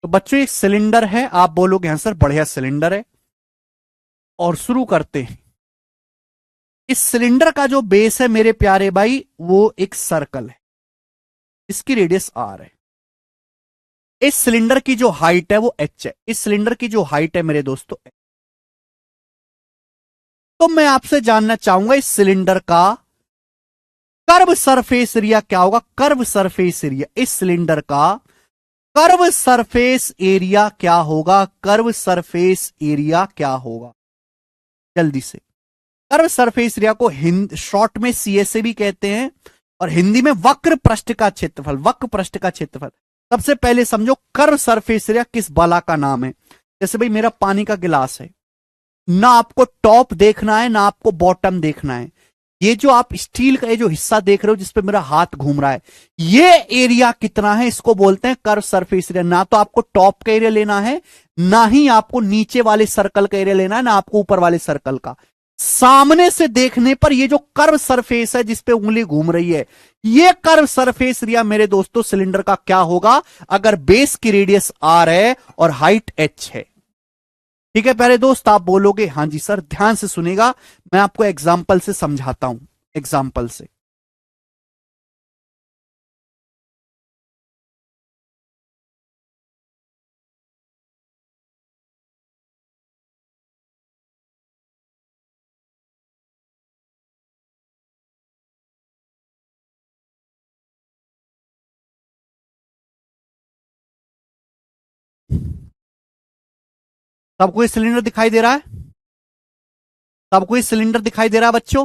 Speaker 1: तो बच्चों एक सिलेंडर है, आप बोलोगे हाँ सर बढ़िया सिलेंडर है। और शुरू करते हैं। इस सिलेंडर का जो बेस है मेरे प्यारे भाई, वो एक सर्कल है, इसकी रेडियस आर है। इस सिलेंडर की जो हाइट है वो एच है। इस सिलेंडर की जो हाइट है मेरे दोस्तों H। तो मैं आपसे जानना चाहूंगा इस सिलेंडर का कर्व सरफेस एरिया क्या होगा? कर्व सरफेस एरिया, इस सिलेंडर का कर्व सरफेस एरिया क्या होगा? कर्व सरफेस एरिया क्या होगा? जल्दी से। कर्व सरफेस एरिया को शॉर्ट में सीएसए भी कहते हैं और हिंदी में वक्र पृष्ठ का क्षेत्रफल, वक्र पृष्ठ का क्षेत्रफल। सबसे पहले समझो कर्व सरफेस एरिया किस बला का नाम है। जैसे भाई मेरा पानी का गिलास है, ना आपको टॉप देखना है ना आपको बॉटम देखना है। ये जो आप स्टील का ये जो हिस्सा देख रहे हो जिसपे मेरा हाथ घूम रहा है, ये एरिया कितना है इसको बोलते हैं कर्व सरफेस एरिया। ना तो आपको टॉप का एरिया लेना है, ना ही आपको नीचे वाले सर्कल का एरिया लेना है, ना आपको ऊपर वाले सर्कल का। सामने से देखने पर ये जो कर्व सरफेस है जिसपे उंगली घूम रही है, ये कर्व सरफेस एरिया मेरे दोस्तों सिलेंडर का क्या होगा? अगर बेस की रेडियस आर है और हाइट एच है। ठीक है प्यारे दोस्त, आप बोलोगे हां जी सर। ध्यान से सुनेगा, मैं आपको एग्जाम्पल से समझाता हूं, एग्जाम्पल से। सबको ये सिलेंडर दिखाई दे रहा है? सबको ये सिलेंडर दिखाई दे रहा है बच्चों?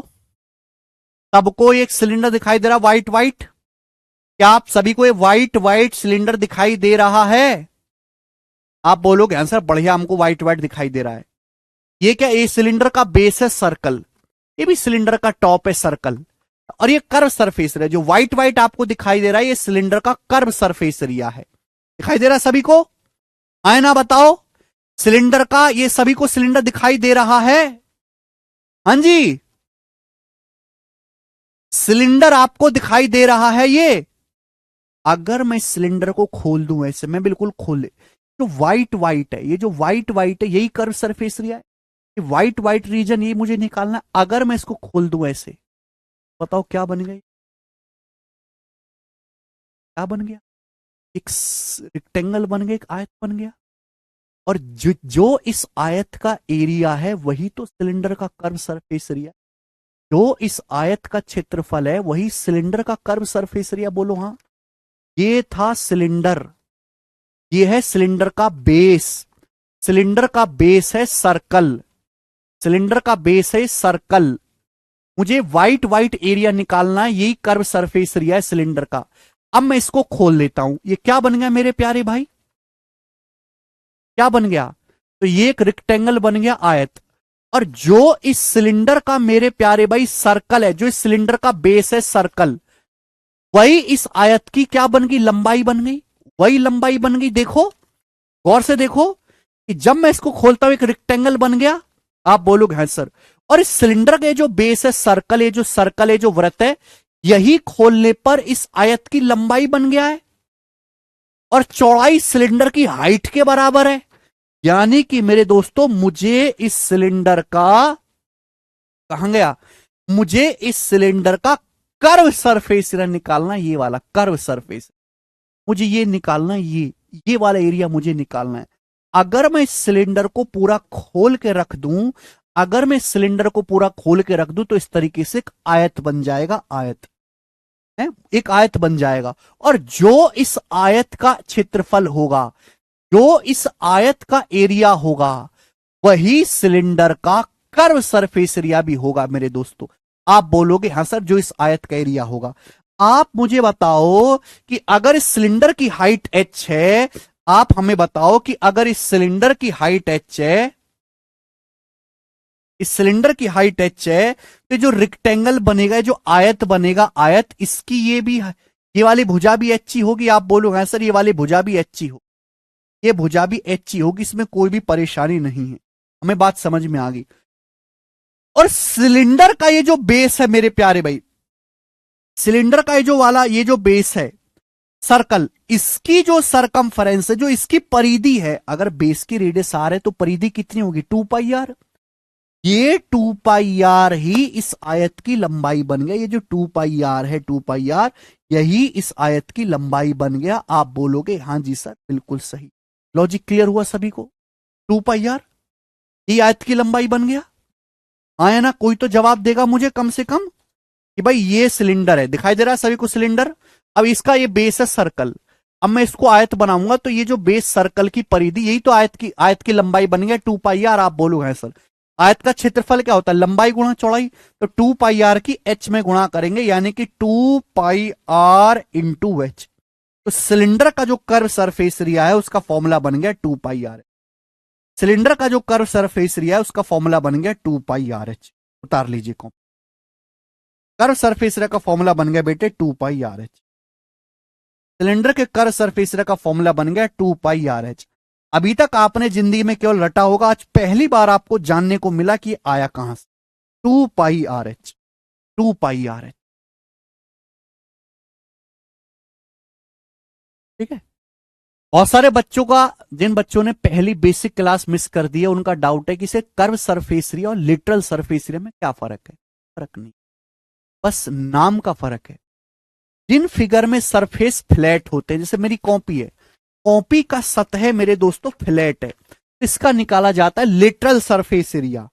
Speaker 1: सबको एक सिलेंडर दिखाई दे रहा, व्हाइट व्हाइट? क्या आप सभी को ये व्हाइट व्हाइट सिलेंडर दिखाई दे रहा है? आप बोलोगे आंसर बढ़िया, हमको व्हाइट व्हाइट दिखाई दे रहा है। ये क्या? ये सिलेंडर का बेस है सर्कल, ये भी सिलेंडर का टॉप है सर्कल, और ये कर्व सरफेस एरिया जो व्हाइट व्हाइट आपको दिखाई दे रहा है, ये सिलेंडर का कर्व सरफेस एरिया है। दिखाई दे रहा है सभी को? आए ना बताओ। सिलेंडर का ये सभी को सिलेंडर दिखाई दे रहा है? हाँ जी, सिलेंडर आपको दिखाई दे रहा है ये। अगर मैं सिलेंडर को खोल दूं ऐसे, मैं बिल्कुल खोले, जो व्हाइट व्हाइट है, ये जो व्हाइट व्हाइट है यही कर्व सरफेस एरिया है। ये व्हाइट व्हाइट रीजन ये मुझे निकालना है। अगर मैं इसको खोल दूं ऐसे, बताओ क्या बन गई? क्या बन गया? एक रेक्टेंगल बन गया, एक आयत बन गया। और जो इस आयत का एरिया है वही तो सिलेंडर का कर्व सरफेस एरिया। जो इस आयत का क्षेत्रफल है वही सिलेंडर का कर्व सरफेस एरिया। बोलो हाँ। ये था सिलेंडर, ये है सिलेंडर का बेस। सिलेंडर का बेस है सर्कल, सिलेंडर का बेस है सर्कल। मुझे व्हाइट व्हाइट एरिया निकालना है, यही कर्व सरफेस एरिया है सिलेंडर का। अब मैं इसको खोल लेता हूं। ये क्या बन गया मेरे प्यारे भाई, क्या बन गया? तो ये एक रेक्टेंगल बन गया, आयत। और जो इस सिलेंडर का मेरे प्यारे भाई सर्कल है, जो इस सिलेंडर का बेस है सर्कल, वही इस आयत की क्या बन गई, लंबाई बन गई। वही लंबाई बन गई। देखो गौर से देखो कि जब मैं इसको खोलता हूं एक रेक्टेंगल बन गया। आप बोलोगे हाँ सर। और इस सिलेंडर का जो बेस है सर्कल है, जो सर्कल है, जो वृत्त है, यही खोलने पर इस आयत की लंबाई बन गया है और चौड़ाई सिलेंडर की हाइट के बराबर है। यानी कि मेरे दोस्तों मुझे इस सिलेंडर का, कहां गया, मुझे इस सिलेंडर का कर्व सरफेस एरिया निकालना, ये वाला कर्व सरफेस मुझे ये निकालना, ये वाला एरिया मुझे निकालना है। अगर मैं इस सिलेंडर को पूरा खोल के रख दूं, अगर मैं सिलेंडर को पूरा खोल के रख दूं तो इस तरीके से एक आयत बन जाएगा, आयत है, एक आयत बन जाएगा। और जो इस आयत का क्षेत्रफल होगा, जो इस आयत का एरिया होगा, वही सिलेंडर का कर्व सरफेस एरिया भी होगा मेरे दोस्तों। आप बोलोगे हाँ सर, जो इस आयत का एरिया होगा। आप मुझे बताओ कि अगर इस सिलेंडर की हाइट h है, आप हमें बताओ कि अगर इस सिलेंडर की हाइट h है, इस सिलेंडर की हाइट h है, तो जो रेक्टेंगल बनेगा, जो आयत बनेगा, आयत, इसकी ये वाली भुजा भी h ही होगी। आप बोलोगे हाँ सर, ये वाली भुजा भी h ही हो, ये भुजा भी h ही होगी, इसमें कोई भी परेशानी नहीं है। हमें बात समझ में आ गई। और सिलेंडर का ये जो बेस है मेरे प्यारे भाई, सिलेंडर का ये जो बेस है सर्कल, इसकी जो सरकमफरेंस है, जो इसकी परिधि है, अगर बेस की रेडियस आर है तो परिधि कितनी होगी, 2πr। ये 2πr ही इस आयत की लंबाई बन गया। ये जो 2πr है, 2πr यही इस आयत की लंबाई बन गया। आप बोलोगे हाँ जी सर, बिल्कुल सही। लॉजिक क्लियर हुआ सभी को? 2πr ये आयत की लंबाई बन गया। आया ना? कोई तो जवाब देगा मुझे कम से कम कि भाई ये सिलेंडर है। दिखाई दे रहा है सभी को सिलेंडर? अब इसका ये बेस है सर्कल। अब मैं इसको आयत बनाऊंगा तो ये जो बेस सर्कल की परिधि, यही तो आयत की लंबाई बन गया 2πr। आप बोलोगे है सर, आयत का क्षेत्रफल क्या होता है, लंबाई गुणा चौड़ाई। तो 2πr की h में गुणा करेंगे, यानी कि 2πr इंटू h। तो सिलेंडर का जो कर्व सरफेस एरिया है उसका फॉर्मूला बन गया 2πr। सिलेंडर का जो कर्व सरफेस एरिया है उसका फॉर्मूला बन गया 2πrh। उतार लीजिए कॉपी। कर्व सरफेस एरिया का फॉर्मूला बन गया बेटे 2πrh। सिलेंडर के कर्व सरफेस एरिया का फॉर्मूला बन गया 2πrh। अभी तक आपने जिंदगी में केवल रटा होगा, आज पहली बार आपको जानने को मिला कि आया कहां से 2πrh। 2πrh, ठीक है। बहुत सारे बच्चों का, जिन बच्चों ने पहली बेसिक क्लास मिस कर दी है, उनका डाउट है कि इसे कर्व सरफेस एरिया और लिटरल सरफेस एरिया में क्या फर्क है। फर्क नहीं, बस नाम का फर्क है। जिन फिगर में सरफेस फ्लैट होते हैं, जैसे मेरी कॉपी है, कॉपी का सतह मेरे दोस्तों फ्लैट है, इसका निकाला जाता है लिटरल सरफेस एरिया।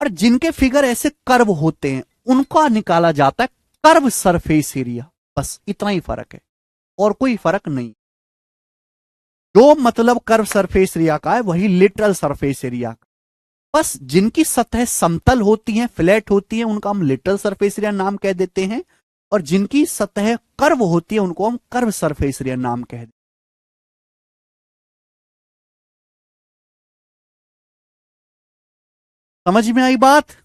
Speaker 1: और जिनके फिगर ऐसे कर्व होते हैं, उनका निकाला जाता है कर्व सरफेस एरिया। बस इतना ही फर्क है और कोई फर्क नहीं। जो मतलब कर्व सरफेस एरिया का है वही लिटरल सरफेस एरिया का। बस जिनकी सतह समतल होती है, फ्लैट होती है, उनका हम लिटरल सरफेस एरिया नाम कह देते हैं, और जिनकी सतह कर्व होती है उनको हम कर्व सरफेस एरिया नाम कह देते हैं। समझ में आई बात?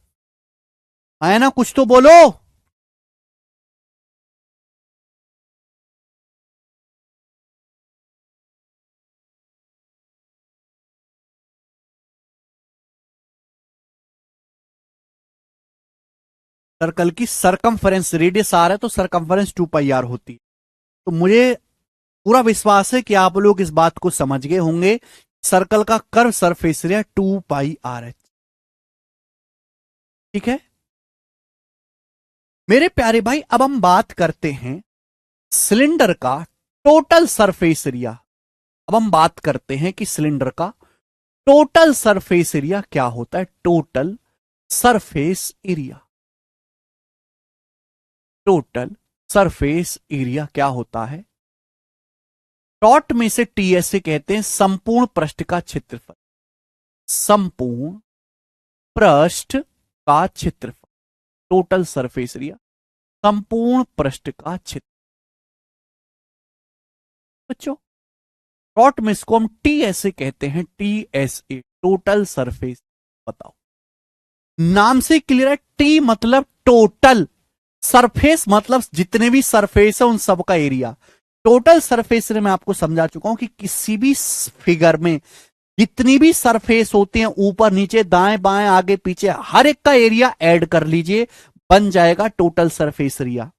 Speaker 1: आया ना? कुछ तो बोलो। सर्कल की सरकमफरेंस रेडियस आर है तो सरकमफरेंस 2πr होती है। तो मुझे पूरा विश्वास है कि आप लोग इस बात को समझ गए होंगे। सर्कल का कर्व सरफेस एरिया 2πrh, ठीक है मेरे प्यारे भाई। अब हम बात करते हैं सिलेंडर का टोटल सरफेस एरिया। अब हम बात करते हैं कि सिलेंडर का टोटल सरफेस एरिया क्या होता है। Total surface area, total surface area क्या होता है? शॉर्ट में से टीएसए कहते हैं संपूर्ण पृष्ठ का क्षेत्रफल। संपूर्ण पृष्ठ का क्षेत्रफल, टोटल सरफेस एरिया, संपूर्ण पृष्ठ का क्षेत्र। बच्चों शॉर्ट में इसको हम टीएसए कहते हैं, टीएसए टोटल सरफेस। बताओ, नाम से क्लियर है, टी मतलब टोटल, सरफेस मतलब जितने भी सरफेस है उन सब का एरिया। टोटल सरफेस मैं आपको समझा चुका हूं कि किसी भी फिगर में जितनी भी सरफेस होती हैं, ऊपर नीचे दाएं बाएं आगे पीछे, हर एक का एरिया ऐड कर लीजिए, बन जाएगा टोटल सरफेस एरिया।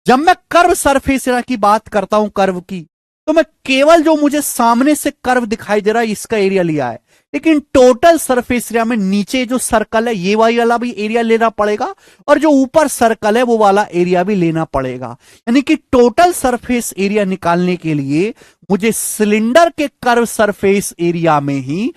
Speaker 1: जब मैं कर्व सरफेस एरिया की बात करता हूं, कर्व की, तो मैं केवल जो मुझे सामने से कर्व दिखाई दे रहा है इसका एरिया लिया है, लेकिन टोटल सरफेस एरिया में नीचे जो सर्कल है ये वाला भी एरिया लेना पड़ेगा, और जो ऊपर सर्कल है वो वाला एरिया भी लेना पड़ेगा। यानी कि टोटल सरफेस एरिया निकालने के लिए मुझे सिलेंडर के कर्व सरफेस एरिया में ही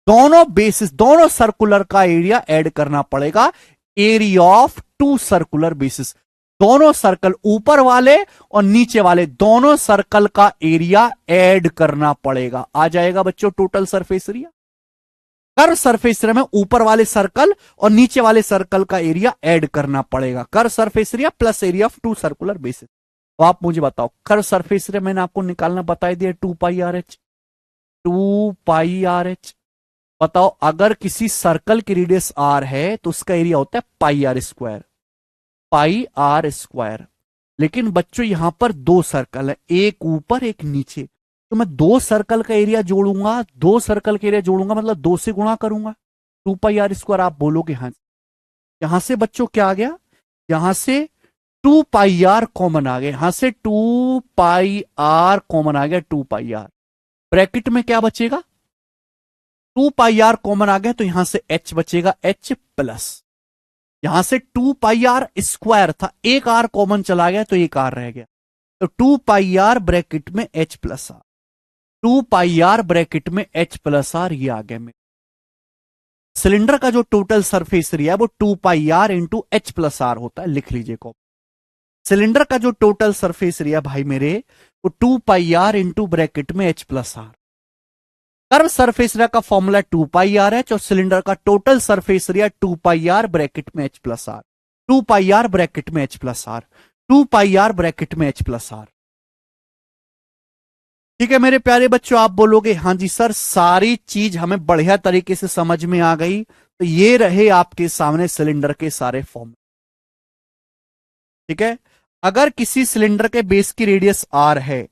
Speaker 1: दोनों बेसिस, दोनों सर्कुलर का एरिया ऐड करना पड़ेगा। Area of two circular bases, दोनों सर्कल ऊपर वाले और नीचे वाले दोनों सर्कल का एरिया ऐड करना पड़ेगा। आ जाएगा बच्चों total surface area. Curve surface area में ऊपर वाले सर्कल और नीचे वाले सर्कल का एरिया ऐड करना पड़ेगा। Curve surface area plus area of two circular bases. तो आप मुझे बताओ, कर्व सरफेस एरिया मैंने आपको निकालना बता दिया, 2πRh, 2πRh। बताओ, अगर किसी सर्कल की रेडियस r है तो उसका एरिया होता है πr², πr²। लेकिन बच्चों यहां पर दो सर्कल है, एक ऊपर एक नीचे, तो मैं दो सर्कल का एरिया जोड़ूंगा, दो सर्कल का एरिया जोड़ूंगा मतलब 2 से गुणा करूंगा, 2πr²। आप बोलोगे हाँ, यहां से बच्चों क्या आ गया, यहां से 2πr कॉमन आ गया, यहां से 2πr कॉमन आ गया, 2πr। ब्रैकेट में क्या बचेगा, 2πr कॉमन आ गया तो यहां से h बचेगा, h प्लस, यहां से 2πr² था, एक r कॉमन चला गया तो एक r रह गया, तो 2πr ब्रैकेट में h plus r, 2πr bracket में h प्लस r, ये आ गया मेरे। सिलेंडर का जो टोटल सरफेस एरिया है वो 2πr into h plus r होता है, लिख लीजिए को। सिलेंडर का जो टोटल सरफेस एरिया भाई मेरे, वो 2πr इंटू ब्रैकेट में h plus r। Curve surface area का फॉर्मूला 2πRh और सिलेंडर का total surface area 2πr bracket में h plus r, 2πr bracket में h plus r, 2πr bracket में h प्लस r। ठीक है मेरे प्यारे बच्चों, आप बोलोगे हाँ जी सर, सारी चीज हमें बढ़िया तरीके से समझ में आ गई। तो ये रहे आपके सामने सिलेंडर के सारे फॉर्मूले। ठीक है, अगर किसी सिलेंडर के बेस की रेडियस r है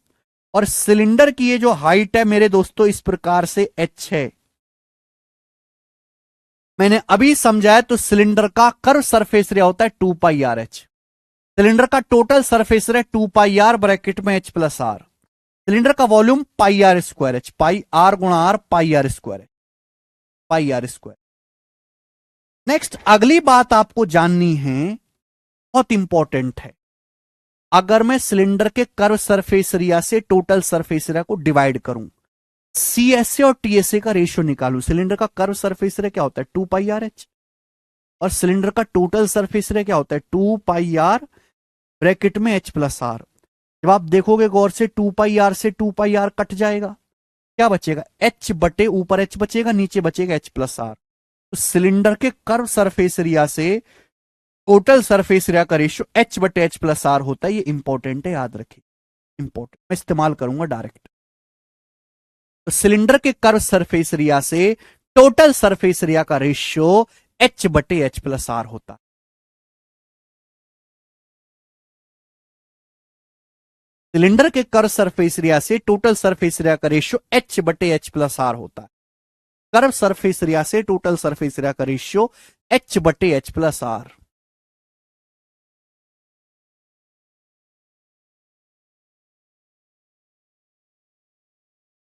Speaker 1: और सिलेंडर की ये जो हाइट है मेरे दोस्तों इस प्रकार से h है, मैंने अभी समझाया, तो सिलेंडर का कर्व सरफेस एरिया होता है 2πRh। सिलेंडर का total surface area 2πr bracket में h प्लस r। सिलेंडर का वॉल्यूम πr²h, πr गुणा r, πr², πr²। नेक्स्ट अगली बात आपको जाननी है, बहुत इंपॉर्टेंट है। अगर मैं सिलेंडर के कर्व सरफेस एरिया से टोटल सरफेस एरिया को डिवाइड करूं, सीएसए और टीएसए का रेशियो निकालूं, सिलेंडर का कर्व सरफेस एरिया क्या होता है 2πRh और सिलेंडर का टोटल सरफेस एरिया क्या होता है 2πr ब्रैकेट में h प्लस r। जब आप देखोगे गौर से 2πr से 2πr कट जाएगा, क्या बचेगा, h बटे ऊपर h बचेगा, नीचे बचेगा h प्लस r। तो सिलेंडर के कर्व सरफेस एरिया से टोटल सरफेस एरिया का रेशियो h बटे h प्लस r होता है। ये इंपॉर्टेंट है, याद रखिए, इंपॉर्टेंट, मैं इस्तेमाल करूंगा डायरेक्ट। तो सिलेंडर के कर्व सरफेस एरिया से टोटल सरफेस एरिया का रेशियो h बटे h प्लस r होता है। सिलेंडर के कर्व सरफेस एरिया से टोटल सरफेस एरिया का रेशियो h बटे h प्लस r होता है। कर्व सरफेस एरिया से टोटल सरफेस एरिया का रेशियो h बटे h प्लस r।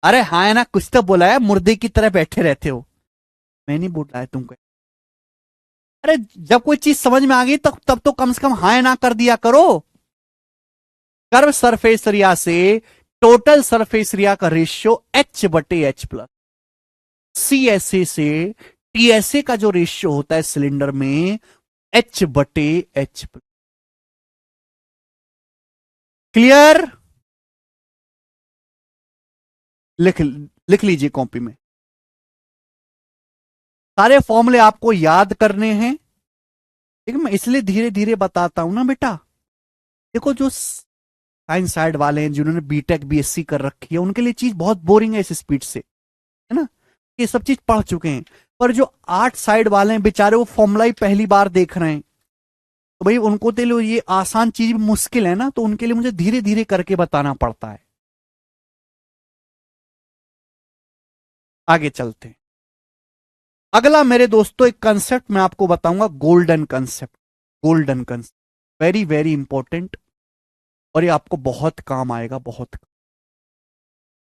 Speaker 1: अरे हाँ है ना, कुछ तो बोला है, मुर्दे की तरह बैठे रहते हो। मैं नहीं बोल रहा है तुमको। अरे जब कोई चीज समझ में आ गई तो तब तो कम से कम हाँ ना कर दिया करो। कर्व सरफेस एरिया से टोटल सरफेस एरिया का रेशियो h बटे h प्लस, सीएसए से टीएसए का जो रेशियो होता है सिलेंडर में h बटे h प्लस। क्लियर? लिख लिख लीजिए कॉपी में। सारे फॉर्मूले आपको याद करने हैं। ठीक है, मैं इसलिए धीरे धीरे बताता हूं ना बेटा। देखो, जो साइंस साइड वाले हैं जिन्होंने बीटेक बीएससी कर रखी है, उनके लिए चीज बहुत बोरिंग है इस स्पीड से, है ना। ये सब चीज पढ़ चुके हैं। पर जो आर्ट साइड वाले हैं बेचारे, वो फॉर्मूला ही पहली बार देख रहे हैं। तो भाई उनको तो ये आसान चीज भी मुश्किल है ना, तो उनके लिए मुझे धीरे धीरे करके बताना पड़ता है। आगे चलते हैं। अगला मेरे दोस्तों एक कंसेप्ट मैं आपको बताऊंगा, golden concept. Golden concept very very important, और ये आपको बहुत काम आएगा, बहुत।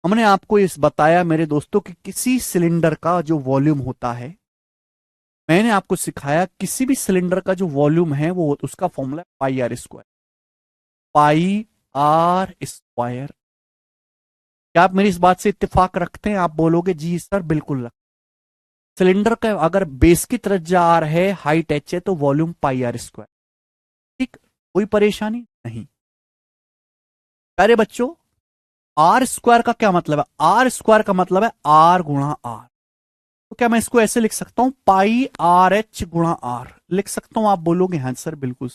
Speaker 1: हमने आपको इस बताया मेरे दोस्तों कि किसी सिलेंडर का जो वॉल्यूम होता है, मैंने आपको सिखाया किसी भी सिलेंडर का जो वॉल्यूम है वो उसका formula pi r square. Pi r square. क्या आप मेरी इस बात से इत्तेफाक रखते हैं? आप बोलोगे जी सर बिल्कुल रख। सिलेंडर का अगर बेस की त्रिज्या आर है, हाइट एच है, तो वॉल्यूम पाई आर स्क्वायर। ठीक, कोई परेशानी नहीं। प्यारे बच्चों, आर स्क्वायर का क्या मतलब है? आर स्क्वायर का मतलब है आर गुणा आर। तो क्या मैं इसको ऐसे लिख सकता हूं, पाई आर एच गुणा आर लिख सकता हूं? आप बोलोगे हाँ सर बिल्कुल।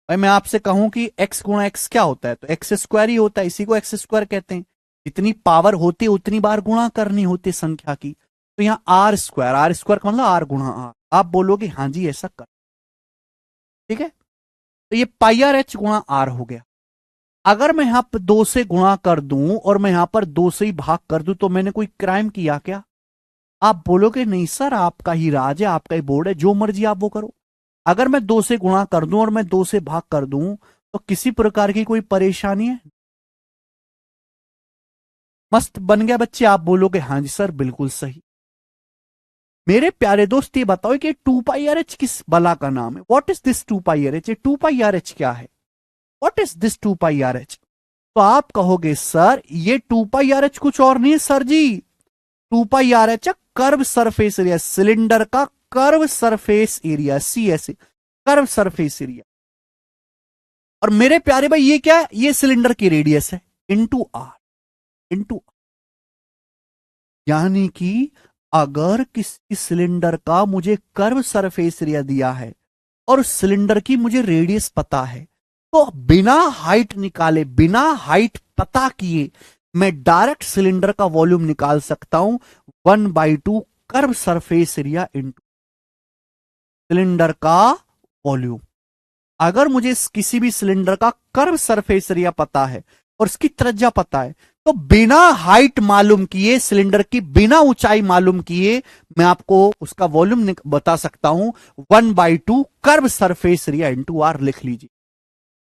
Speaker 1: भाई मैं आपसे कहूं कि एक्स गुणा एक्स क्या होता है, तो एक्स स्क्वायर ही होता है, इसी को एक्स स्क्वायर कहते हैं। जितनी पावर होती है उतनी बार गुणा करनी होती है संख्या की। तो यहाँ आर स्क्वायर का मतलब आर गुणा आर। आप बोलोगे हाँ जी ऐसा कर। ठीक है, तो ये पाई आर एच गुणा आर हो गया। अगर मैं यहां पर दो से गुणा कर दूं और मैं यहां पर दो से ही भाग कर दूं, तो मैंने कोई क्राइम किया क्या? आप बोलोगे नहीं सर, आपका ही राज है, आपका ही बोर्ड है, जो मर्जी आप वो करो। अगर मैं दो से गुणा कर दूं और मैं दो से भाग कर दूं, तो किसी प्रकार की कोई परेशानी है? मस्त बन गया बच्चे। आप बोलोगे हाँ जी सर बिल्कुल सही। मेरे प्यारे दोस्त ये बताओ कि टू पाई आर एच किस बला का नाम है? What is this two pi r h? Two pi r h क्या है? What is this two pi r h? तो आप कहोगे सर ये टू पाई आर एच कुछ और नहीं है sir ji. Two pi r h curve surface area, cylinder का curve surface area, c s, curve surface area. और मेरे प्यारे भाई ये क्या है? ये सिलेंडर की रेडियस है इंटू आर, इंटू। यानी कि अगर किसी सिलेंडर का मुझे कर्व सरफेस एरिया दिया है और उस सिलेंडर की मुझे रेडियस पता है, तो बिना हाइट निकाले, बिना हाइट पता किए, मैं डायरेक्ट सिलेंडर का वॉल्यूम निकाल सकता हूं, 1/2 curve surface area into cylinder का वॉल्यूम। अगर मुझे किसी भी सिलेंडर का कर्व सरफेस एरिया पता है और उसकी त्रिज्या पता है, तो बिना हाइट मालूम किए, सिलेंडर की बिना ऊंचाई मालूम किए, मैं आपको उसका वॉल्यूम बता सकता हूं, 1/2 curve surface area into r. लिख लीजिए,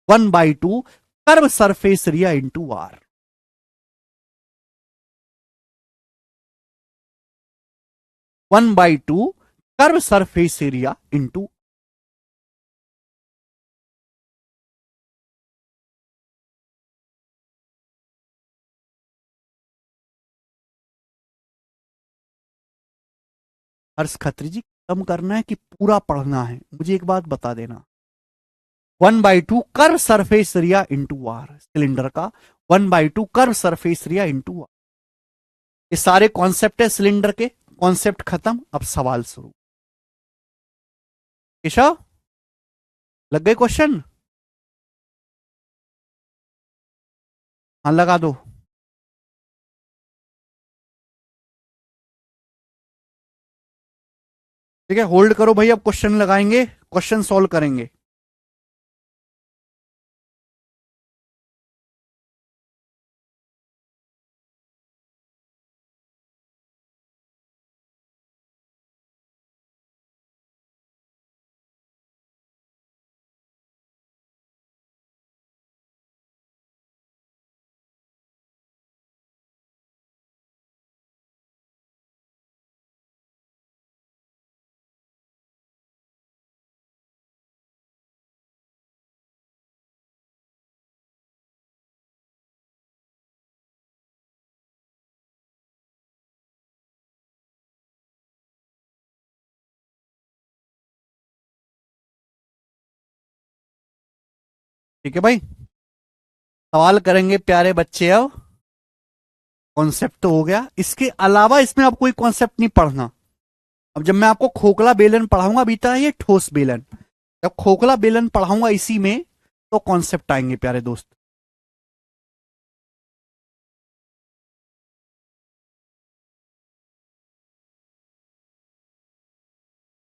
Speaker 1: 1/2 curve surface area into r. 1/2 curve surface area into. Harsh Khatri ji, कम करना है कि पूरा पढ़ना है? मुझे एक बात बता देना। 1/2 curve surface area into r, cylinder का 1/2 curve surface area into r. ये सारे कॉन्सेप्ट है सिलेंडर के। कॉन्सेप्ट खत्म, अब सवाल शुरू। केशव, लग गए क्वेश्चन? हाँ लगा दो। ठीक है, होल्ड करो भाई, अब क्वेश्चन लगाएंगे, क्वेश्चन सॉल्व करेंगे। ठीक है भाई। सवाल करेंगे प्यारे बच्चे। अब कॉन्सेप्ट तो हो गया, इसके अलावा इसमें अब कोई कॉन्सेप्ट नहीं पढ़ना। अब जब मैं आपको खोखला बेलन पढ़ाऊंगा, अभी तक ये ठोस बेलन, जब खोखला बेलन पढ़ाऊंगा इसी में तो कॉन्सेप्ट आएंगे प्यारे दोस्त।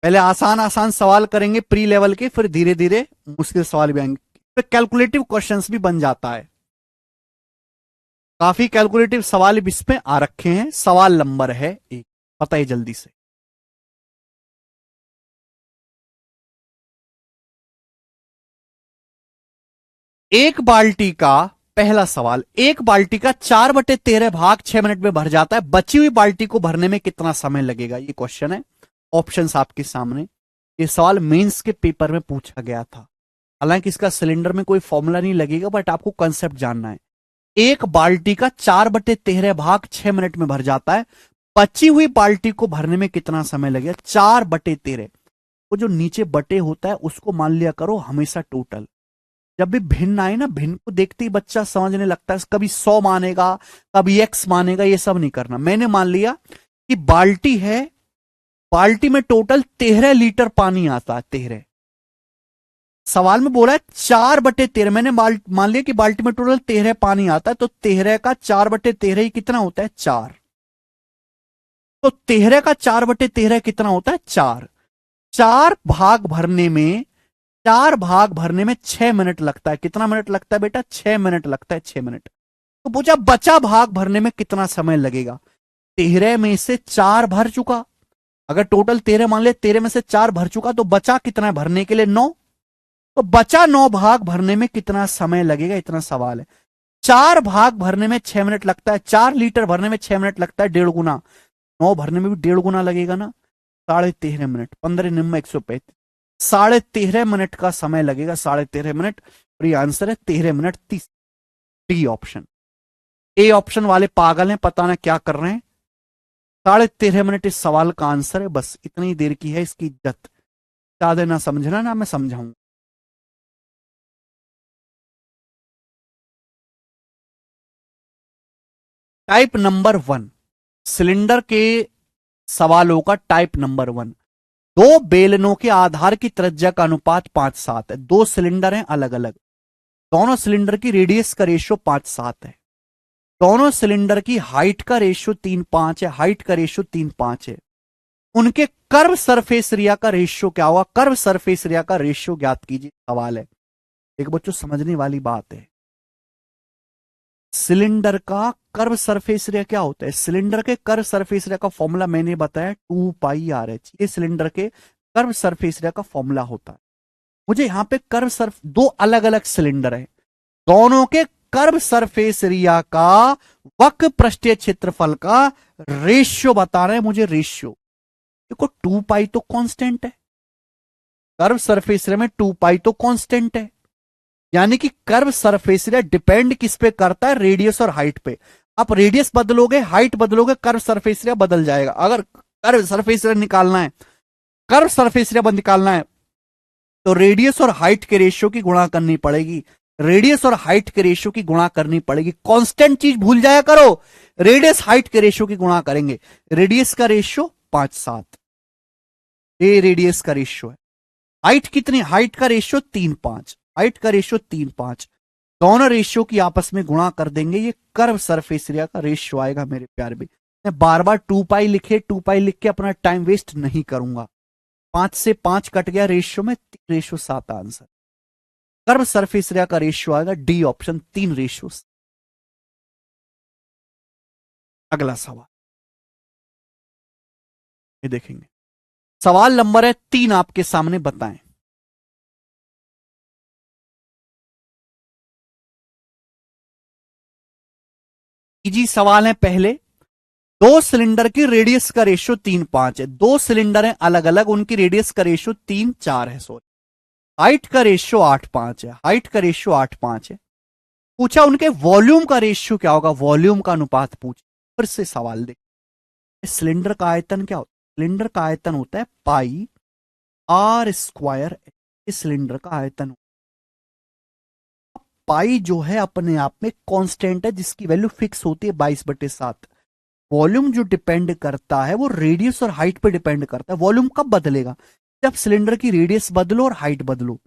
Speaker 1: पहले आसान आसान सवाल करेंगे प्री लेवल के, फिर धीरे धीरे मुश्किल सवाल भी आएंगे, फिर कैलकुलेटिव क्वेश्चंस भी बन जाता है। काफी कैलकुलेटिव सवाल इसमें आ रखे हैं। सवाल नंबर है एक, बताइए जल्दी से। एक बाल्टी का, पहला सवाल, एक बाल्टी का 4/13 भाग 6 मिनट में भर जाता है, बची हुई बाल्टी को भरने में कितना समय लगेगा? ये क्वेश्चन है। ऑप्शंस आपके सामने। ये सवाल मेंस के पेपर में पूछा गया था। हालांकि इसका सिलेंडर में कोई फॉर्मूला नहीं लगेगा, बट आपको कंसेप्ट जानना है। एक बाल्टी का 4/13 भाग 6 मिनट में भर जाता है, बची हुई बाल्टी को भरने में कितना समय लगेगा? 4/13। वो जो नीचे बटे होता है उसको मान लिया करो हमेशा टोटल। जब भी भिन्न आए ना, भिन्न को देखते ही बच्चा समझने लगता है, कभी 100 मानेगा, कभी x मानेगा, ये सब नहीं करना। मैंने मान लिया कि बाल्टी है, बाल्टी में टोटल 13 लीटर पानी आता है। 13, सवाल में बोला है 4/13, मैंने मान लिया कि बाल्टी में टोटल 13 पानी आता है, तो 13 का 4/13 ही कितना होता है? 4। तो 13 का 4/13 कितना होता है? 4। 4 भाग भरने में 6 मिनट लगता है। कितना मिनट लगता है बेटा? 6 मिनट लगता है। 6 मिनट। तो पूछा बचा भाग भरने में कितना समय लगेगा? 13 में से 4 भर चुका, अगर टोटल 13 मान ले, 13 में से 4 भर चुका, तो बचा कितना है भरने के लिए? 9। तो बचा 9 भाग भरने में कितना समय लगेगा? इतना सवाल है। 4 भाग भरने में 6 मिनट लगता है, 4 लीटर भरने में 6 मिनट लगता है, 1.5 गुना। 9 भरने में भी 1.5 गुना लगेगा ना, 13.5 मिनट, 15 निम्न 135, 13.5 मिनट का समय लगेगा। 13.5 मिनट। और ये आंसर है 13 minute 30। D option. A option वाले पागल हैं, पता ना क्या कर रहे हैं। 13.5 मिनट इस सवाल का आंसर है। बस इतनी देर की है इसकी इज्जत, ज्यादा ना समझना, ना मैं समझाऊंगा। टाइप नंबर 1, सिलेंडर के सवालों का टाइप नंबर 1। दो बेलनों के आधार की त्रिज्या का अनुपात 5:7 है। दो सिलेंडर हैं अलग अलग, दोनों सिलेंडर की रेडियस का रेशियो 5:7 है। दोनों सिलेंडर की हाइट का रेशियो 3:5 है। हाइट का रेशियो 3:5 है। उनके कर्व सरफेस एरिया का रेशियो क्या होगा? कर्व सरफेस एरिया का रेशियो ज्ञात कीजिए। सवाल है, एक बच्चों समझने वाली बात है। सिलेंडर का कर्व सरफेस एरिया क्या होता है? सिलेंडर के कर्व सरफेस एरिया का फॉर्मूला मैंने बताया 2πRh। ये सिलेंडर के कर्व सरफेस एरिया का फॉर्मूला होता है। मुझे यहां पे कर्व सर्फ, दो अलग अलग सिलेंडर है, दोनों के कर्व सरफेस एरिया का वक्र पृष्ठीय क्षेत्रफल का रेशियो बता रहे हैं मुझे। रेशियो देखो, 2π तो कांस्टेंट है, कर्व सरफेस एरिया में 2π तो कांस्टेंट है, यानी कि कर्व सरफेस एरिया डिपेंड किस पे करता है? रेडियस और हाइट पे। आप रेडियस बदलोगे, हाइट बदलोगे, कर्व सरफेस एरिया बदल जाएगा। अगर कर्व सरफेस एरिया निकालना है, कर्व सरफेस एरिया निकालना है, तो रेडियस और हाइट के रेशियो की गुणा करनी पड़ेगी। रेडियस और हाइट के रेशियो की गुणा करनी पड़ेगी। कांस्टेंट चीज भूल जाया करो, रेडियस हाइट के रेशियो की गुणा करेंगे। रेडियस का रेशियो 5:7, ये रेडियस का रेशियो है। हाइट कितनी? हाइट का रेशियो 3:5, हाइट का रेशियो 3:5। दोनों रेशियो की आपस में गुणा कर देंगे, ये कर्व सरफेस एरिया का रेशियो आएगा मेरे प्यार भी। मैं बार बार 2π लिखे, 2π लिख के अपना टाइम वेस्ट नहीं करूंगा। 5 से 5 कट गया रेशियो में, 3:7 आंसर। कर्व सरफेस एरिया का रेशियो आएगा डी ऑप्शन, 3:7। अगला सवाल ये देखेंगे। सवाल नंबर है 3 आपके सामने, बताएं। इजी सवाल है। पहले, दो सिलेंडर की रेडियस का रेशियो 3:5 है। दो सिलेंडर हैं अलग अलग, उनकी रेडियस का रेशियो 3:4 है। सॉरी, हाइट का रेशियो 8:5 है। हाइट का रेशियो 8:5 है। पूछा उनके वॉल्यूम का रेशियो क्या होगा? वॉल्यूम का अनुपात पूछ। फिर से सवाल देख, सिलेंडर का आयतन क्या होता है? सिलेंडर का आयतन होता है πr²। इस सिलेंडर का आयतन पाई जो है अपने आप में कांस्टेंट है, जिसकी वैल्यू फिक्स होती है 22/7। वॉल्यूम जो डिपेंड करता है वो रेडियस और हाइट पे डिपेंड करता है। वॉल्यूम कब बदलेगा? जब सिलेंडर की रेडियस बदलो और हाइट बदलो।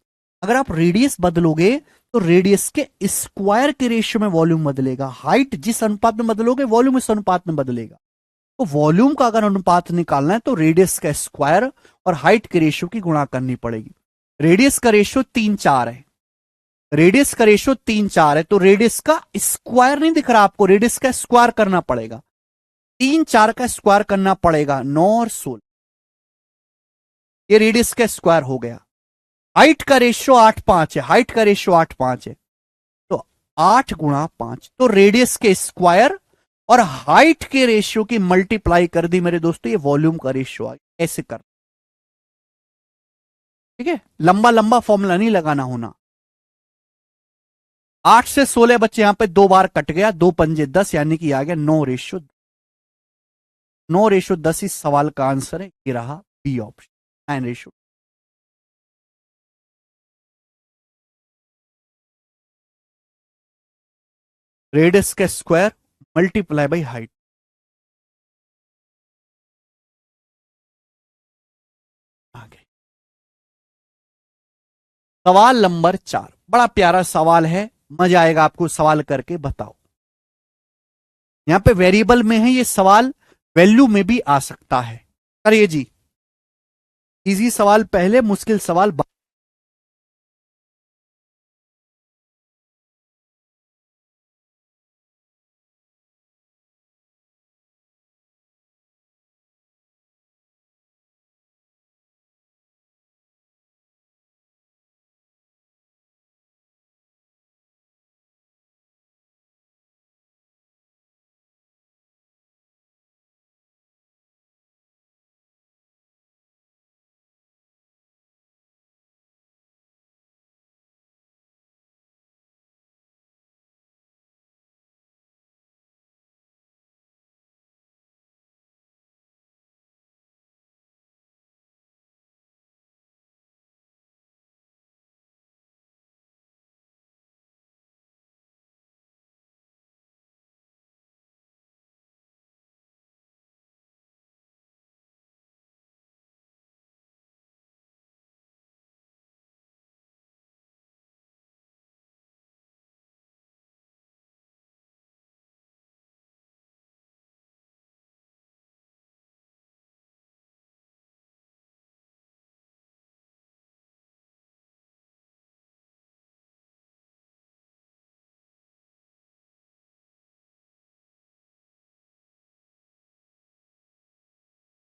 Speaker 1: अगर आप रेडियस बदलोगे तो रेडियस के स्क्वायर के रेशियो में वॉल्यूम बदलेगा, हाइट जिस अनुपात में बदलोगे वॉल्यूम इस अनुपात में बदलेगा। तो वॉल्यूम का अगर अनुपात निकालना है तो रेडियस का स्क्वायर और हाइट के रेशियो की गुणा करनी पड़ेगी। रेडियस का रेशियो 3-4 है, रेडियस का रेशियो 3-4 है, तो रेडियस का स्क्वायर नहीं दिख रहा आपको, रेडियस का स्क्वायर करना पड़ेगा। 3-4 का स्क्वायर करना पड़ेगा, 9 और 16, ये रेडियस का स्क्वायर हो गया। हाइट का रेशियो 8-5 है, हाइट का रेशियो 8-5 है, तो 8 गुणा 5, तो रेडियस के स्क्वायर और हाइट के रेशियो की मल्टीप्लाई कर दी मेरे दोस्तों, ये वॉल्यूम का रेशियो आ गया। ऐसे कर, ठीक है, लंबा लंबा फॉर्मूला नहीं लगाना होना। 8 से 16 बच्चे यहां पे 2 बार कट गया, 2 पंजे 10, यानी कि आ गया 9:10। 9:10 इस सवाल का आंसर है, ये रहा बी ऑप्शन, 9:10। रेडियस का स्क्वायर मल्टीप्लाई बाई हाइट। आगे सवाल नंबर 4, बड़ा प्यारा सवाल है, मजा आएगा आपको सवाल करके। बताओ, यहां पे वेरिएबल में है ये सवाल, वैल्यू में भी आ सकता है। करिए जी, इजी सवाल पहले, मुश्किल सवाल बाद।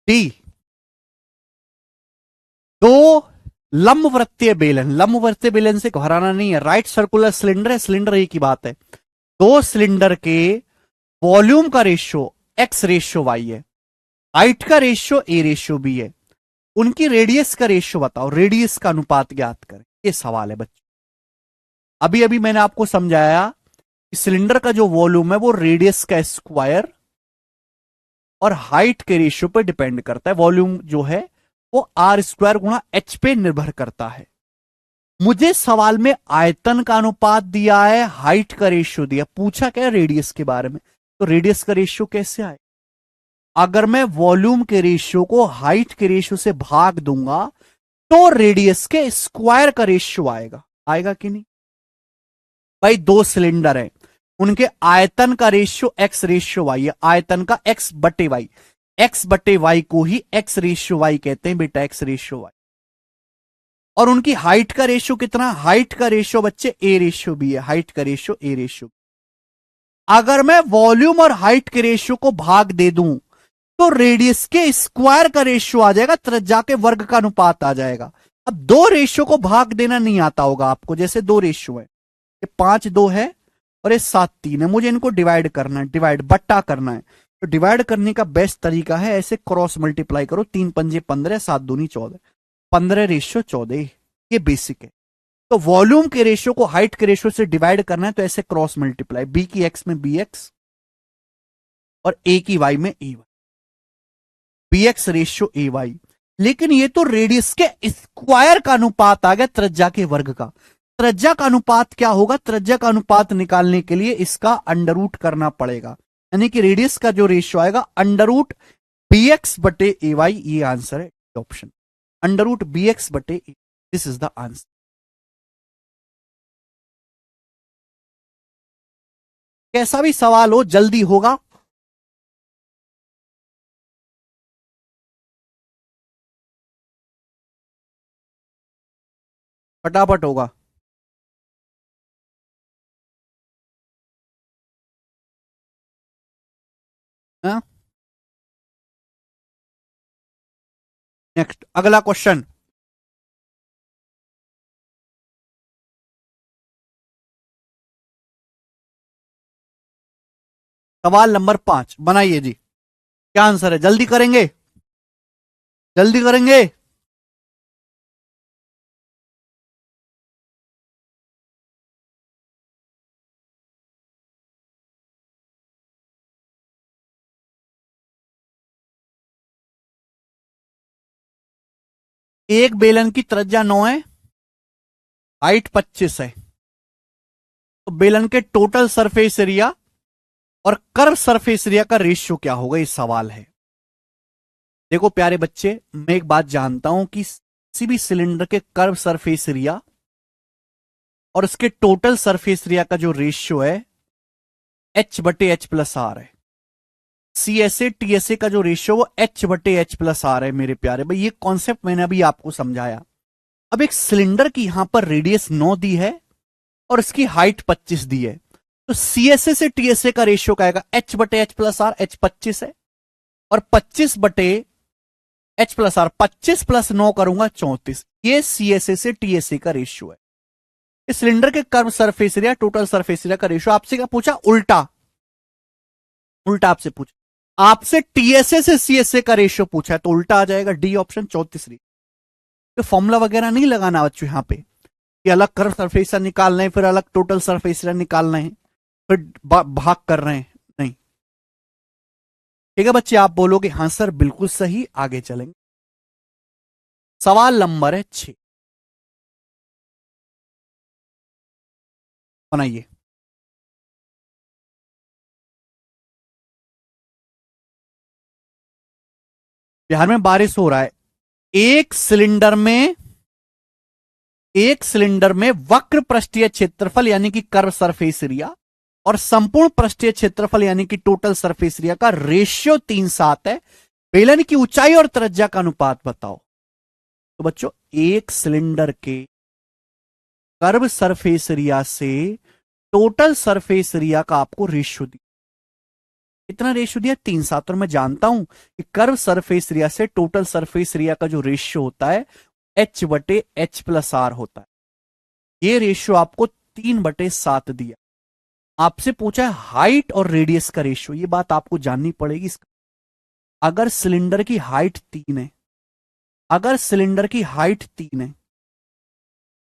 Speaker 1: डी, दो लंबवृत्तीय बेलन, लंबवृत्तीय बेलन से घबराना नहीं है, राइट सर्कुलर सिलेंडर है, सिलेंडर ही की बात है। दो सिलेंडर के वॉल्यूम का रेशियो x/y है, हाइट का रेशियो a/b है, उनकी रेडियस का रेशियो बताओ, रेडियस का अनुपात ज्ञात करें। ये सवाल है बच्चों। अभी अभी मैंने आपको समझाया कि सिलेंडर का जो वॉल्यूम है वो रेडियस का स्क्वायर और हाइट के रेशियो पर डिपेंड करता है। वॉल्यूम जो है वो r² गुणा h पे निर्भर करता है। मुझे सवाल में आयतन का अनुपात दिया है, हाइट का रेशियो दिया, पूछा क्या रेडियस के बारे में, तो रेडियस का रेशियो कैसे आए? अगर मैं वॉल्यूम के रेशियो को हाइट के रेशियो से भाग दूंगा तो रेडियस के स्क्वायर का रेशियो आएगा, आएगा कि नहीं? भाई दो सिलेंडर है, उनके आयतन का रेशियो x/y है, आयतन का x/y, x/y को ही x/y कहते हैं बेटा, x/y। और उनकी हाइट का रेशियो कितना? हाइट का रेशियो बच्चे a/b है, हाइट का रेशियो a/b। अगर मैं वॉल्यूम और हाइट के रेशियो को भाग दे दूं तो रेडियस के स्क्वायर का रेशियो आ जाएगा, त्रिज्या के वर्ग का अनुपात आ जाएगा। अब दो रेशियो को भाग देना नहीं आता होगा आपको, जैसे दो रेशियो है, ये 5:2 है और ये 7:3 है, मुझे इनको डिवाइड करना है, डिवाइड बट्टा करना है। तो डिवाइड करने का बेस्ट तरीका है ऐसे क्रॉस मल्टीप्लाई करो, 3 पंजे 15, 7 दूनी 14, 15/14, ये बेसिक है। तो वॉल्यूम के रेशियो को हाइट के रेशियो से डिवाइड करना है तो ऐसे क्रॉस मल्टीप्लाई, बी की एक्स में bx और ए की वाई में ay, bx रेशियो ay। लेकिन ये तो रेडियस के स्क्वायर का अनुपात आ गया त्रिज्या के वर्ग का, त्रिज्या का अनुपात क्या होगा? त्रिज्या का अनुपात निकालने के लिए इसका अंडर रूट करना पड़ेगा, यानी कि रेडियस का जो रेशियो आएगा अंडर रूट बी एक्स बटे ए वाई, ये आंसर है option, under root b x बटे a, this is the answer. कैसा भी सवाल हो जल्दी होगा। फटाफट होगा। नेक्स्ट अगला क्वेश्चन। सवाल नंबर 5 बनाइए जी। क्या आंसर है? जल्दी करेंगे, जल्दी करेंगे। एक बेलन की त्रिज्या 9 है, हाइट 25 है, तो बेलन के टोटल सरफेस एरिया और कर्व सरफेस एरिया का रेशियो क्या होगा, ये सवाल है। देखो प्यारे बच्चे, मैं एक बात जानता हूं कि किसी भी सिलेंडर के कर्व सरफेस एरिया और उसके टोटल सरफेस एरिया का जो रेशियो है एच बटे एच प्लस आर है। C S A T S A का जो रेशियो वो एच बटे एच प्लस आर है मेरे प्यारे भाई, ये कॉन्सेप्ट मैंने अभी आपको समझाया। अब एक सिलेंडर की यहां पर रेडियस 9 दी है और इसकी हाइट 25 दी है, तो सीएसए से टीएसए का रेशियो क्या आएगा? एच बटे एच प्लस आर, एच 25 है और 25 बटे एच प्लस आर, 25 प्लस 9 करूंगा 34, ये सीएसए से टीएसए का रेशियो है। इस सिलेंडर के curve surface area total surface area का रेशियो। आपसे क्या पूछा? उल्टा, उल्टा आपसे पूछा, आपसे टीएसए से सीएसए का रेशियो पूछा है, तो उल्टा आ जाएगा डी ऑप्शन 34। तो फॉर्मूला वगैरह नहीं लगाना बच्चों यहां पे कि अलग कर्व सरफेस एरिया निकालना है फिर अलग टोटल सरफेस एरिया निकालना है फिर भाग कर रहे हैं, नहीं। ठीक है बच्चे, आप बोलोगे हां सर बिल्कुल सही, आगे चलेंगे। सवाल नंबर है 6, बनाइए। बिहार में बारिश हो रहा है। एक सिलेंडर में एक सिलेंडर में वक्र पृष्ठीय क्षेत्रफल यानी कि कर्व सरफेस एरिया और संपूर्ण पृष्ठीय क्षेत्रफल यानी कि टोटल सरफेस एरिया का रेशियो 3:7 है। बेलन की ऊंचाई और त्रिज्या का अनुपात बताओ। तो बच्चों, एक सिलेंडर के कर्व सरफेस एरिया से टोटल सरफेस एरिया का आपको रेशियो दिया। कितना रेशियो दिया? 3:7। और मैं जानता हूं कि कर्व सरफेस एरिया से टोटल सरफेस एरिया का जो रेशियो होता है एच बटे एच प्लस आर होता है। ये रेशियो आपको 3/7 दिया। आपसे पूछा है हाइट और रेडियस का रेशियो, ये बात आपको जाननी पड़ेगी। अगर सिलेंडर की हाइट 3 है, अगर सिलेंडर की हाइट 3 है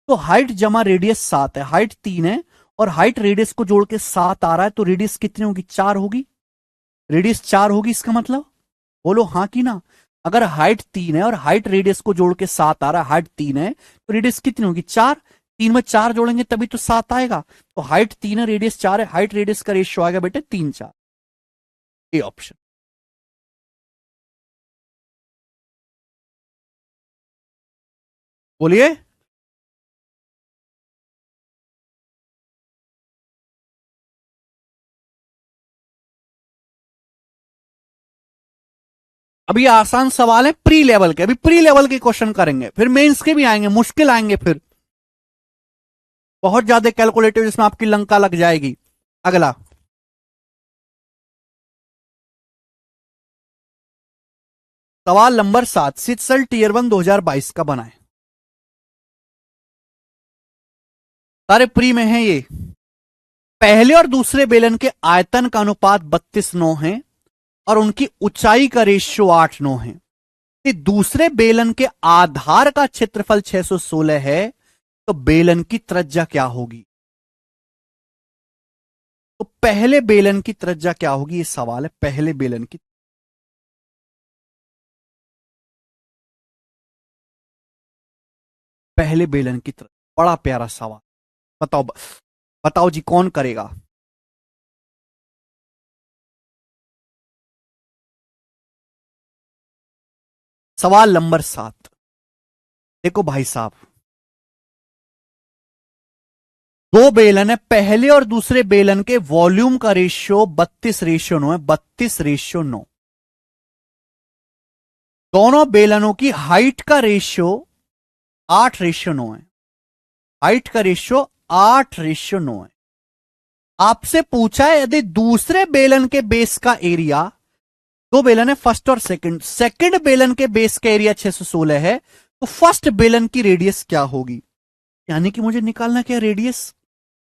Speaker 1: तो हाइट जमा रेडियस 7 है, हाइट 3 है और हाइट रेडियस को जोड़ के 7 आ रहा है, तो रेडियस कितनी होगी? 4 होगी। रेडियस 4 होगी, इसका मतलब बोलो हाँ कि ना। अगर हाइट 3 है और हाइट रेडियस को जोड़ के 7 आ रहा है, हाइट 3 है तो रेडियस कितनी होगी? 4। 3 में 4 जोड़ेंगे तभी तो 7 आएगा। तो हाइट 3 है, रेडियस 4 है, हाइट रेडियस का रेशियो आएगा बेटे 3:4, ए ऑप्शन। बोलिए। अभी आसान सवाल है प्री लेवल के, अभी प्री लेवल के क्वेश्चन करेंगे, फिर मेंस के भी आएंगे, मुश्किल आएंगे, फिर बहुत ज्यादा कैलकुलेटिव जिसमें आपकी लंका लग जाएगी। अगला सवाल नंबर 7, सिटसल टीयर 1 2022 का बनाए। सारे प्री में है ये। पहले और दूसरे बेलन के आयतन का अनुपात 32:9 है और उनकी ऊंचाई का रेशियो 8:9 है। कि दूसरे बेलन के आधार का क्षेत्रफल 616 है, तो बेलन की त्रिज्या क्या होगी? तो पहले बेलन की त्रिज्या क्या होगी, ये सवाल है। पहले बेलन की, पहले बेलन की त्रिज्या, बड़ा प्यारा सवाल। बताओ, बताओ जी कौन करेगा। सवाल नंबर 7। देखो भाई साहब, दो बेलन है, पहले और दूसरे बेलन के वॉल्यूम का रेशियो 32:9 है, 32:9। दोनों बेलनों की हाइट का रेशियो 8:9 है, हाइट का रेशियो 8:9 है। आपसे पूछा है यदि दूसरे बेलन के बेस का एरिया, दो बेलन है फर्स्ट और सेकंड, सेकंड बेलन के बेस का एरिया 616 है, तो फर्स्ट बेलन की रेडियस क्या होगी। यानी कि मुझे निकालना क्या, रेडियस।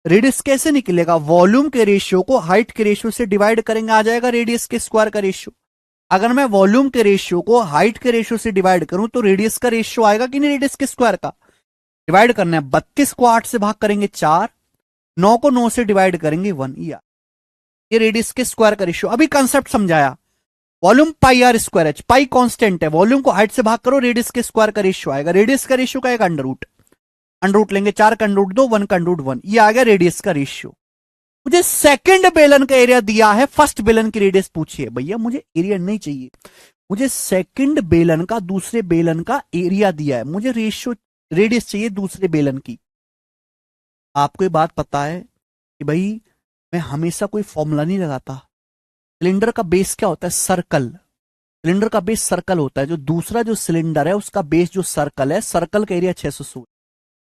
Speaker 1: रेडियस कैसे निकलेगा, वॉल्यूम के रेशियो को हाइट के रेशियो से डिवाइड करेंगे, आ जाएगा रेडियस के स्क्वायर का रेशियो। अगर मैं वॉल्यूम के रेशियो को हाइट के रेशियो से डिवाइड करूं तो रेडियस का रेशियो आएगा कि नहीं, रेडियस के स्क्वायर का। डिवाइड करना है, 32 को 8 से भाग करेंगे 4, 9 को 9 से डिवाइड करेंगे 1, ये रेडियस के स्क्वायर का रेशियो। अभी कंसेप्ट समझाया, volume pi r square h, pi constant है, वॉल्यूम को हाइट से भाग करो, रेडियस के स्क्वायर का रेशियो आएगा। रेडियस का रेशियो का आएगा अंडर रूट, अंडर रूट लेंगे, 4 का अंडर रूट 2, 1 का अंडर रूट 1, ये आ गया रेडियस का रेशियो। मुझे सेकंड बेलन का एरिया दिया है, फर्स्ट बेलन की रेडियस पूछिए। भैया मुझे एरिया नहीं चाहिए, मुझे सेकंड बेलन का दूसरे बेलन का एरिया दिया है, मुझे रेशियो रेडियस चाहिए दूसरे बेलन की। आपको ये बात पता है कि भाई मैं हमेशा कोई फॉर्मूला नहीं लगाता। सिलेंडर का बेस क्या होता है, सर्कल। सिलेंडर का बेस सर्कल होता है, जो दूसरा जो सिलेंडर है उसका बेस जो सर्कल है, सर्कल का एरिया 616।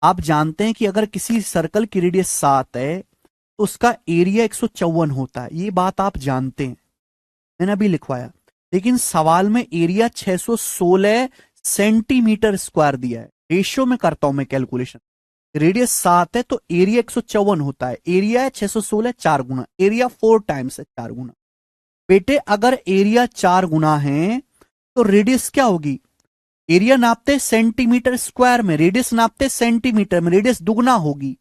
Speaker 1: आप जानते हैं कि अगर किसी सर्कल की रेडियस 7 है तो उसका एरिया 154 होता है, ये बात आप जानते हैं, मैंने अभी लिखवाया। लेकिन सवाल में एरिया 616 सेंटीमीटर स्क्वायर दिया है, रेशियो में करता हूं मैं कैलकुलेशन। रेडियस 7 है तो एरिया 154 होता है, एरिया है 616 4 गुना, एरिया 4 टाइम्स है 4 गुना। बेटे अगर एरिया 4 गुना है तो रेडियस क्या होगी, एरिया नापते सेंटीमीटर स्क्वायर में, रेडियस नापते सेंटीमीटर में, रेडियस दुगना होगी।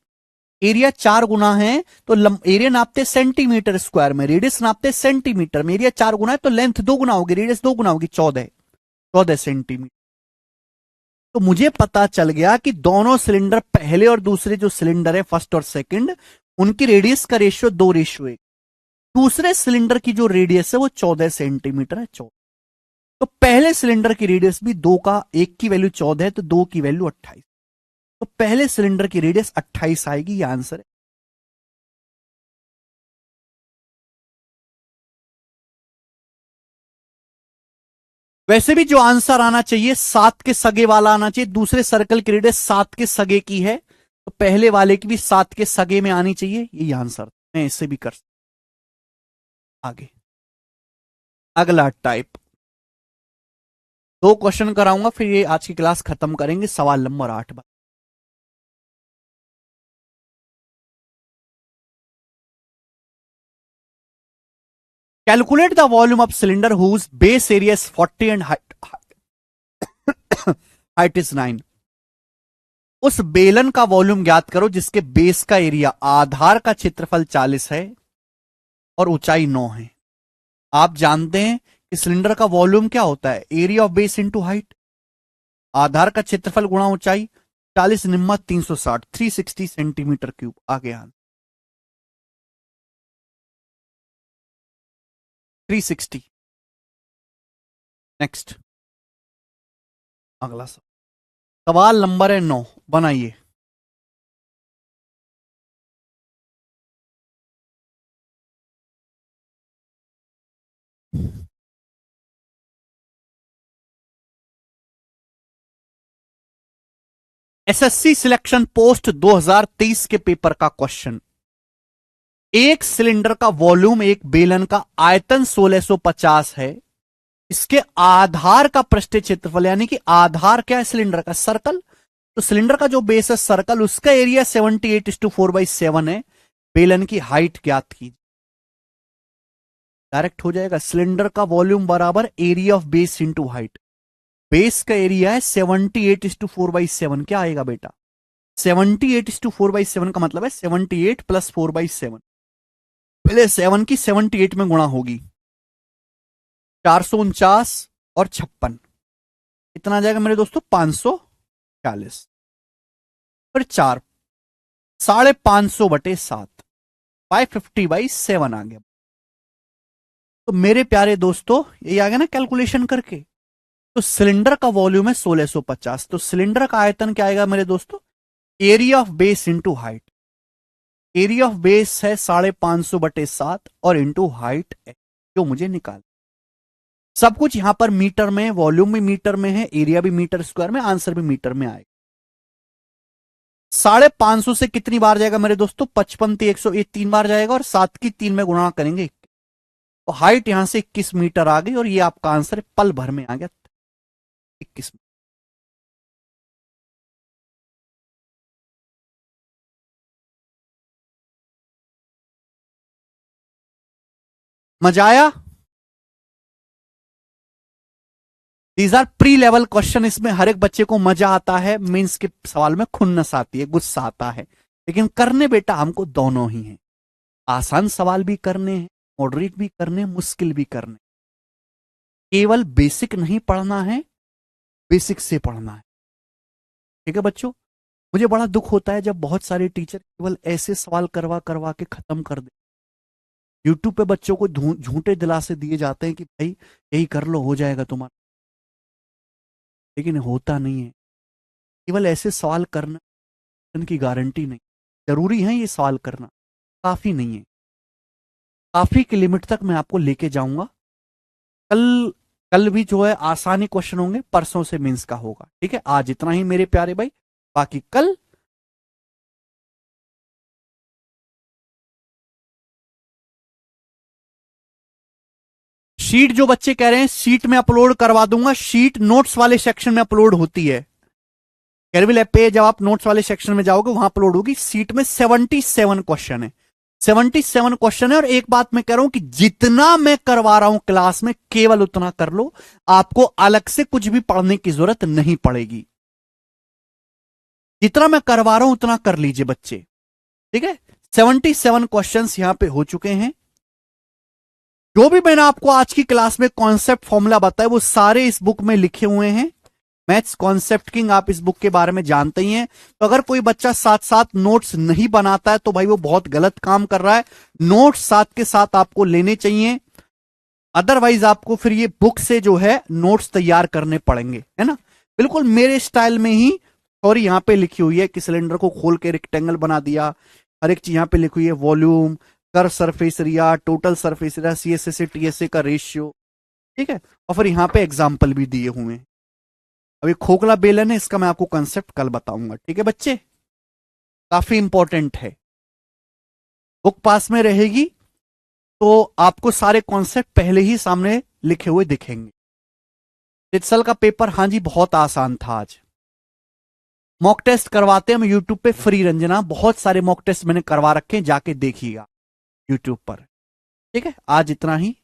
Speaker 1: एरिया 4 गुना है तो एरिया नापते सेंटीमीटर स्क्वायर में, रेडियस नापते सेंटीमीटर में, एरिया 4 गुना है तो लेंथ 2 गुना होगी, रेडियस 2 गुना होगी, 14 सेंटीमीटर। तो मुझे पता चल गया कि दोनों सिलेंडर, पहले और दूसरे जो सिलेंडर है फर्स्ट और सेकंड, उनकी रेडियस का रेशियो 2:1। दूसरे सिलेंडर की जो रेडियस है वो 14 सेंटीमीटर है, 14। तो पहले सिलेंडर की रेडियस भी 2 का, एक की वैल्यू 14 है तो 2 की वैल्यू 28, तो पहले सिलेंडर की रेडियस 28 आएगी, ये आंसर है। वैसे भी जो आंसर आना चाहिए 7 के सगे वाला आना चाहिए, दूसरे सर्कल की रेडियस 7 के सगे की है तो पहले वाले की भी 7 के सगे में आनी चाहिए, यही आंसर। मैं इससे भी कर सकता। आगे अगला टाइप, दो क्वेश्चन कराऊंगा फिर ये आज की क्लास खत्म करेंगे। सवाल नंबर 8, calculate the volume of cylinder whose base area is 40 and height is 9। उस बेलन का वॉल्यूम ज्ञात करो जिसके बेस का एरिया, आधार का क्षेत्रफल 40 है और ऊंचाई 9 है। आप जानते हैं कि सिलेंडर का वॉल्यूम क्या होता है, area of base into height, आधार का क्षेत्रफल गुणा ऊंचाई, 40 निम्मा 360, 360 सेंटीमीटर क्यूब। आगे आन 360। नेक्स्ट अगला सवाल नंबर है 9, बनाइए। एसएससी सिलेक्शन पोस्ट 2023 के पेपर का क्वेश्चन। एक सिलेंडर का वॉल्यूम, एक बेलन का आयतन 1650 है, इसके आधार का पृष्ठीय क्षेत्रफल, यानी कि आधार क्या है सिलेंडर का, सर्कल। तो सिलेंडर का जो बेस है सर्कल, उसका एरिया 78:4/7 है, बेलन की हाइट ज्ञात की। डायरेक्ट हो जाएगा, सिलेंडर का वॉल्यूम बराबर area of base into height. Base का एरिया है 78:4/7, क्या आएगा बेटा, 78:4/7 का मतलब है 78 + 4/7। पहले 7 की 78 में गुणा होगी, 449 और 56, इतना आ जाएगा मेरे दोस्तों 540। फिर 4 550/7, 550/7 आ गया। तो मेरे प्यारे दोस्तों ये आ गया ना कैलकुलेशन करके। तो सिलेंडर का वॉल्यूम है 1650, तो सिलेंडर का आयतन क्या आएगा मेरे दोस्तों, area of base into height. Area of base है 550/7 और इंटू हाइट जो मुझे निकाल। सब कुछ यहां पर मीटर में, वॉल्यूम भी मीटर में है, एरिया भी मीटर स्क्वायर में, आंसर भी मीटर में आएगा। 550 से कितनी बार जाएगा मेरे दोस्तों, 55 101 3 बार जाएगा और 7 की 3 में गुणा करेंगे, तो हाइट यहां से 21 मीटर आ गई और ये आपका आंसर पल भर में आ गया 21। मजा आया? These are pre level question, इसमें हर एक बच्चे को मजा आता है, मीन्स के सवाल में खुन्नस आती है, गुस्सा आता है, लेकिन करने बेटा हमको दोनों ही हैं। आसान सवाल भी करने हैं, मॉडरेट भी करने हैं, मुश्किल भी करने। केवल बेसिक नहीं पढ़ना है, बेसिक से पढ़ना है। ठीक है बच्चों, मुझे बड़ा दुख होता है जब बहुत सारे टीचर केवल ऐसे सवाल करवा करवा के खत्म कर दे। यूट्यूब पे बच्चों को झूठे दिलासे दिए जाते हैं कि भाई यही कर लो हो जाएगा तुम्हारा, लेकिन होता नहीं है। केवल ऐसे सवाल करना की गारंटी नहीं। जरूरी है ये सवाल करना, काफी नहीं है। काफी की लिमिट तक मैं आपको लेके जाऊंगा। कल कल भी जो है आसानी क्वेश्चन होंगे, परसों से मेंस का होगा। ठीक है, आज इतना ही मेरे प्यारे भाई, बाकी कल शीट जो बच्चे कह रहे हैं शीट में अपलोड करवा दूंगा। शीट नोट्स वाले सेक्शन में अपलोड होती है। कैरविल ऐप पे जब आप नोट्स वाले सेक्शन में जाओगे वहां अपलोड होगी। सीट में 77 क्वेश्चन है, 77 क्वेश्चन है। और एक बात मैं कह रहा हूं कि जितना मैं करवा रहा हूं क्लास में केवल उतना कर लो, आपको अलग से कुछ भी पढ़ने की जरूरत नहीं पड़ेगी। जितना मैं करवा रहा हूं उतना कर लीजिए बच्चे। ठीक है, 77 क्वेश्चन यहां पे हो चुके हैं। जो भी मैंने आपको आज की क्लास में कॉन्सेप्ट फॉर्मूला बताया वो सारे इस बुक में लिखे हुए हैं। मैथ्स कॉन्सेप्ट किंग आप इस बुक के बारे में जानते ही हैं। तो अगर कोई बच्चा साथ साथ नोट्स नहीं बनाता है तो भाई वो बहुत गलत काम कर रहा है। नोट्स साथ के साथ आपको लेने चाहिए, अदरवाइज आपको फिर ये बुक से जो है नोट्स तैयार करने पड़ेंगे, है ना। बिल्कुल मेरे स्टाइल में ही। और यहां पे लिखी हुई है कि सिलेंडर को खोल के रेक्टेंगल बना दिया, हर एक चीज यहां पे लिखी हुई है, volume, curve surface area, total surface area, CSA से टीएसए का रेशियो। ठीक है, और फिर यहां पे एग्जाम्पल भी दिए हुए हैं। अभी खोखला बेलन है, इसका मैं आपको कंसेप्ट कल बताऊंगा। ठीक है बच्चे, काफी इंपॉर्टेंट है, बुक पास में रहेगी तो आपको सारे कॉन्सेप्ट पहले ही सामने लिखे हुए दिखेंगे। इत्सल का पेपर हाँ जी बहुत आसान था। आज मॉक टेस्ट करवाते हैं हम यूट्यूब पे फ्री, रंजना बहुत सारे मॉक टेस्ट मैंने करवा रखे हैं, जाके देखिएगा यूट्यूब पर। ठीक है, आज इतना ही।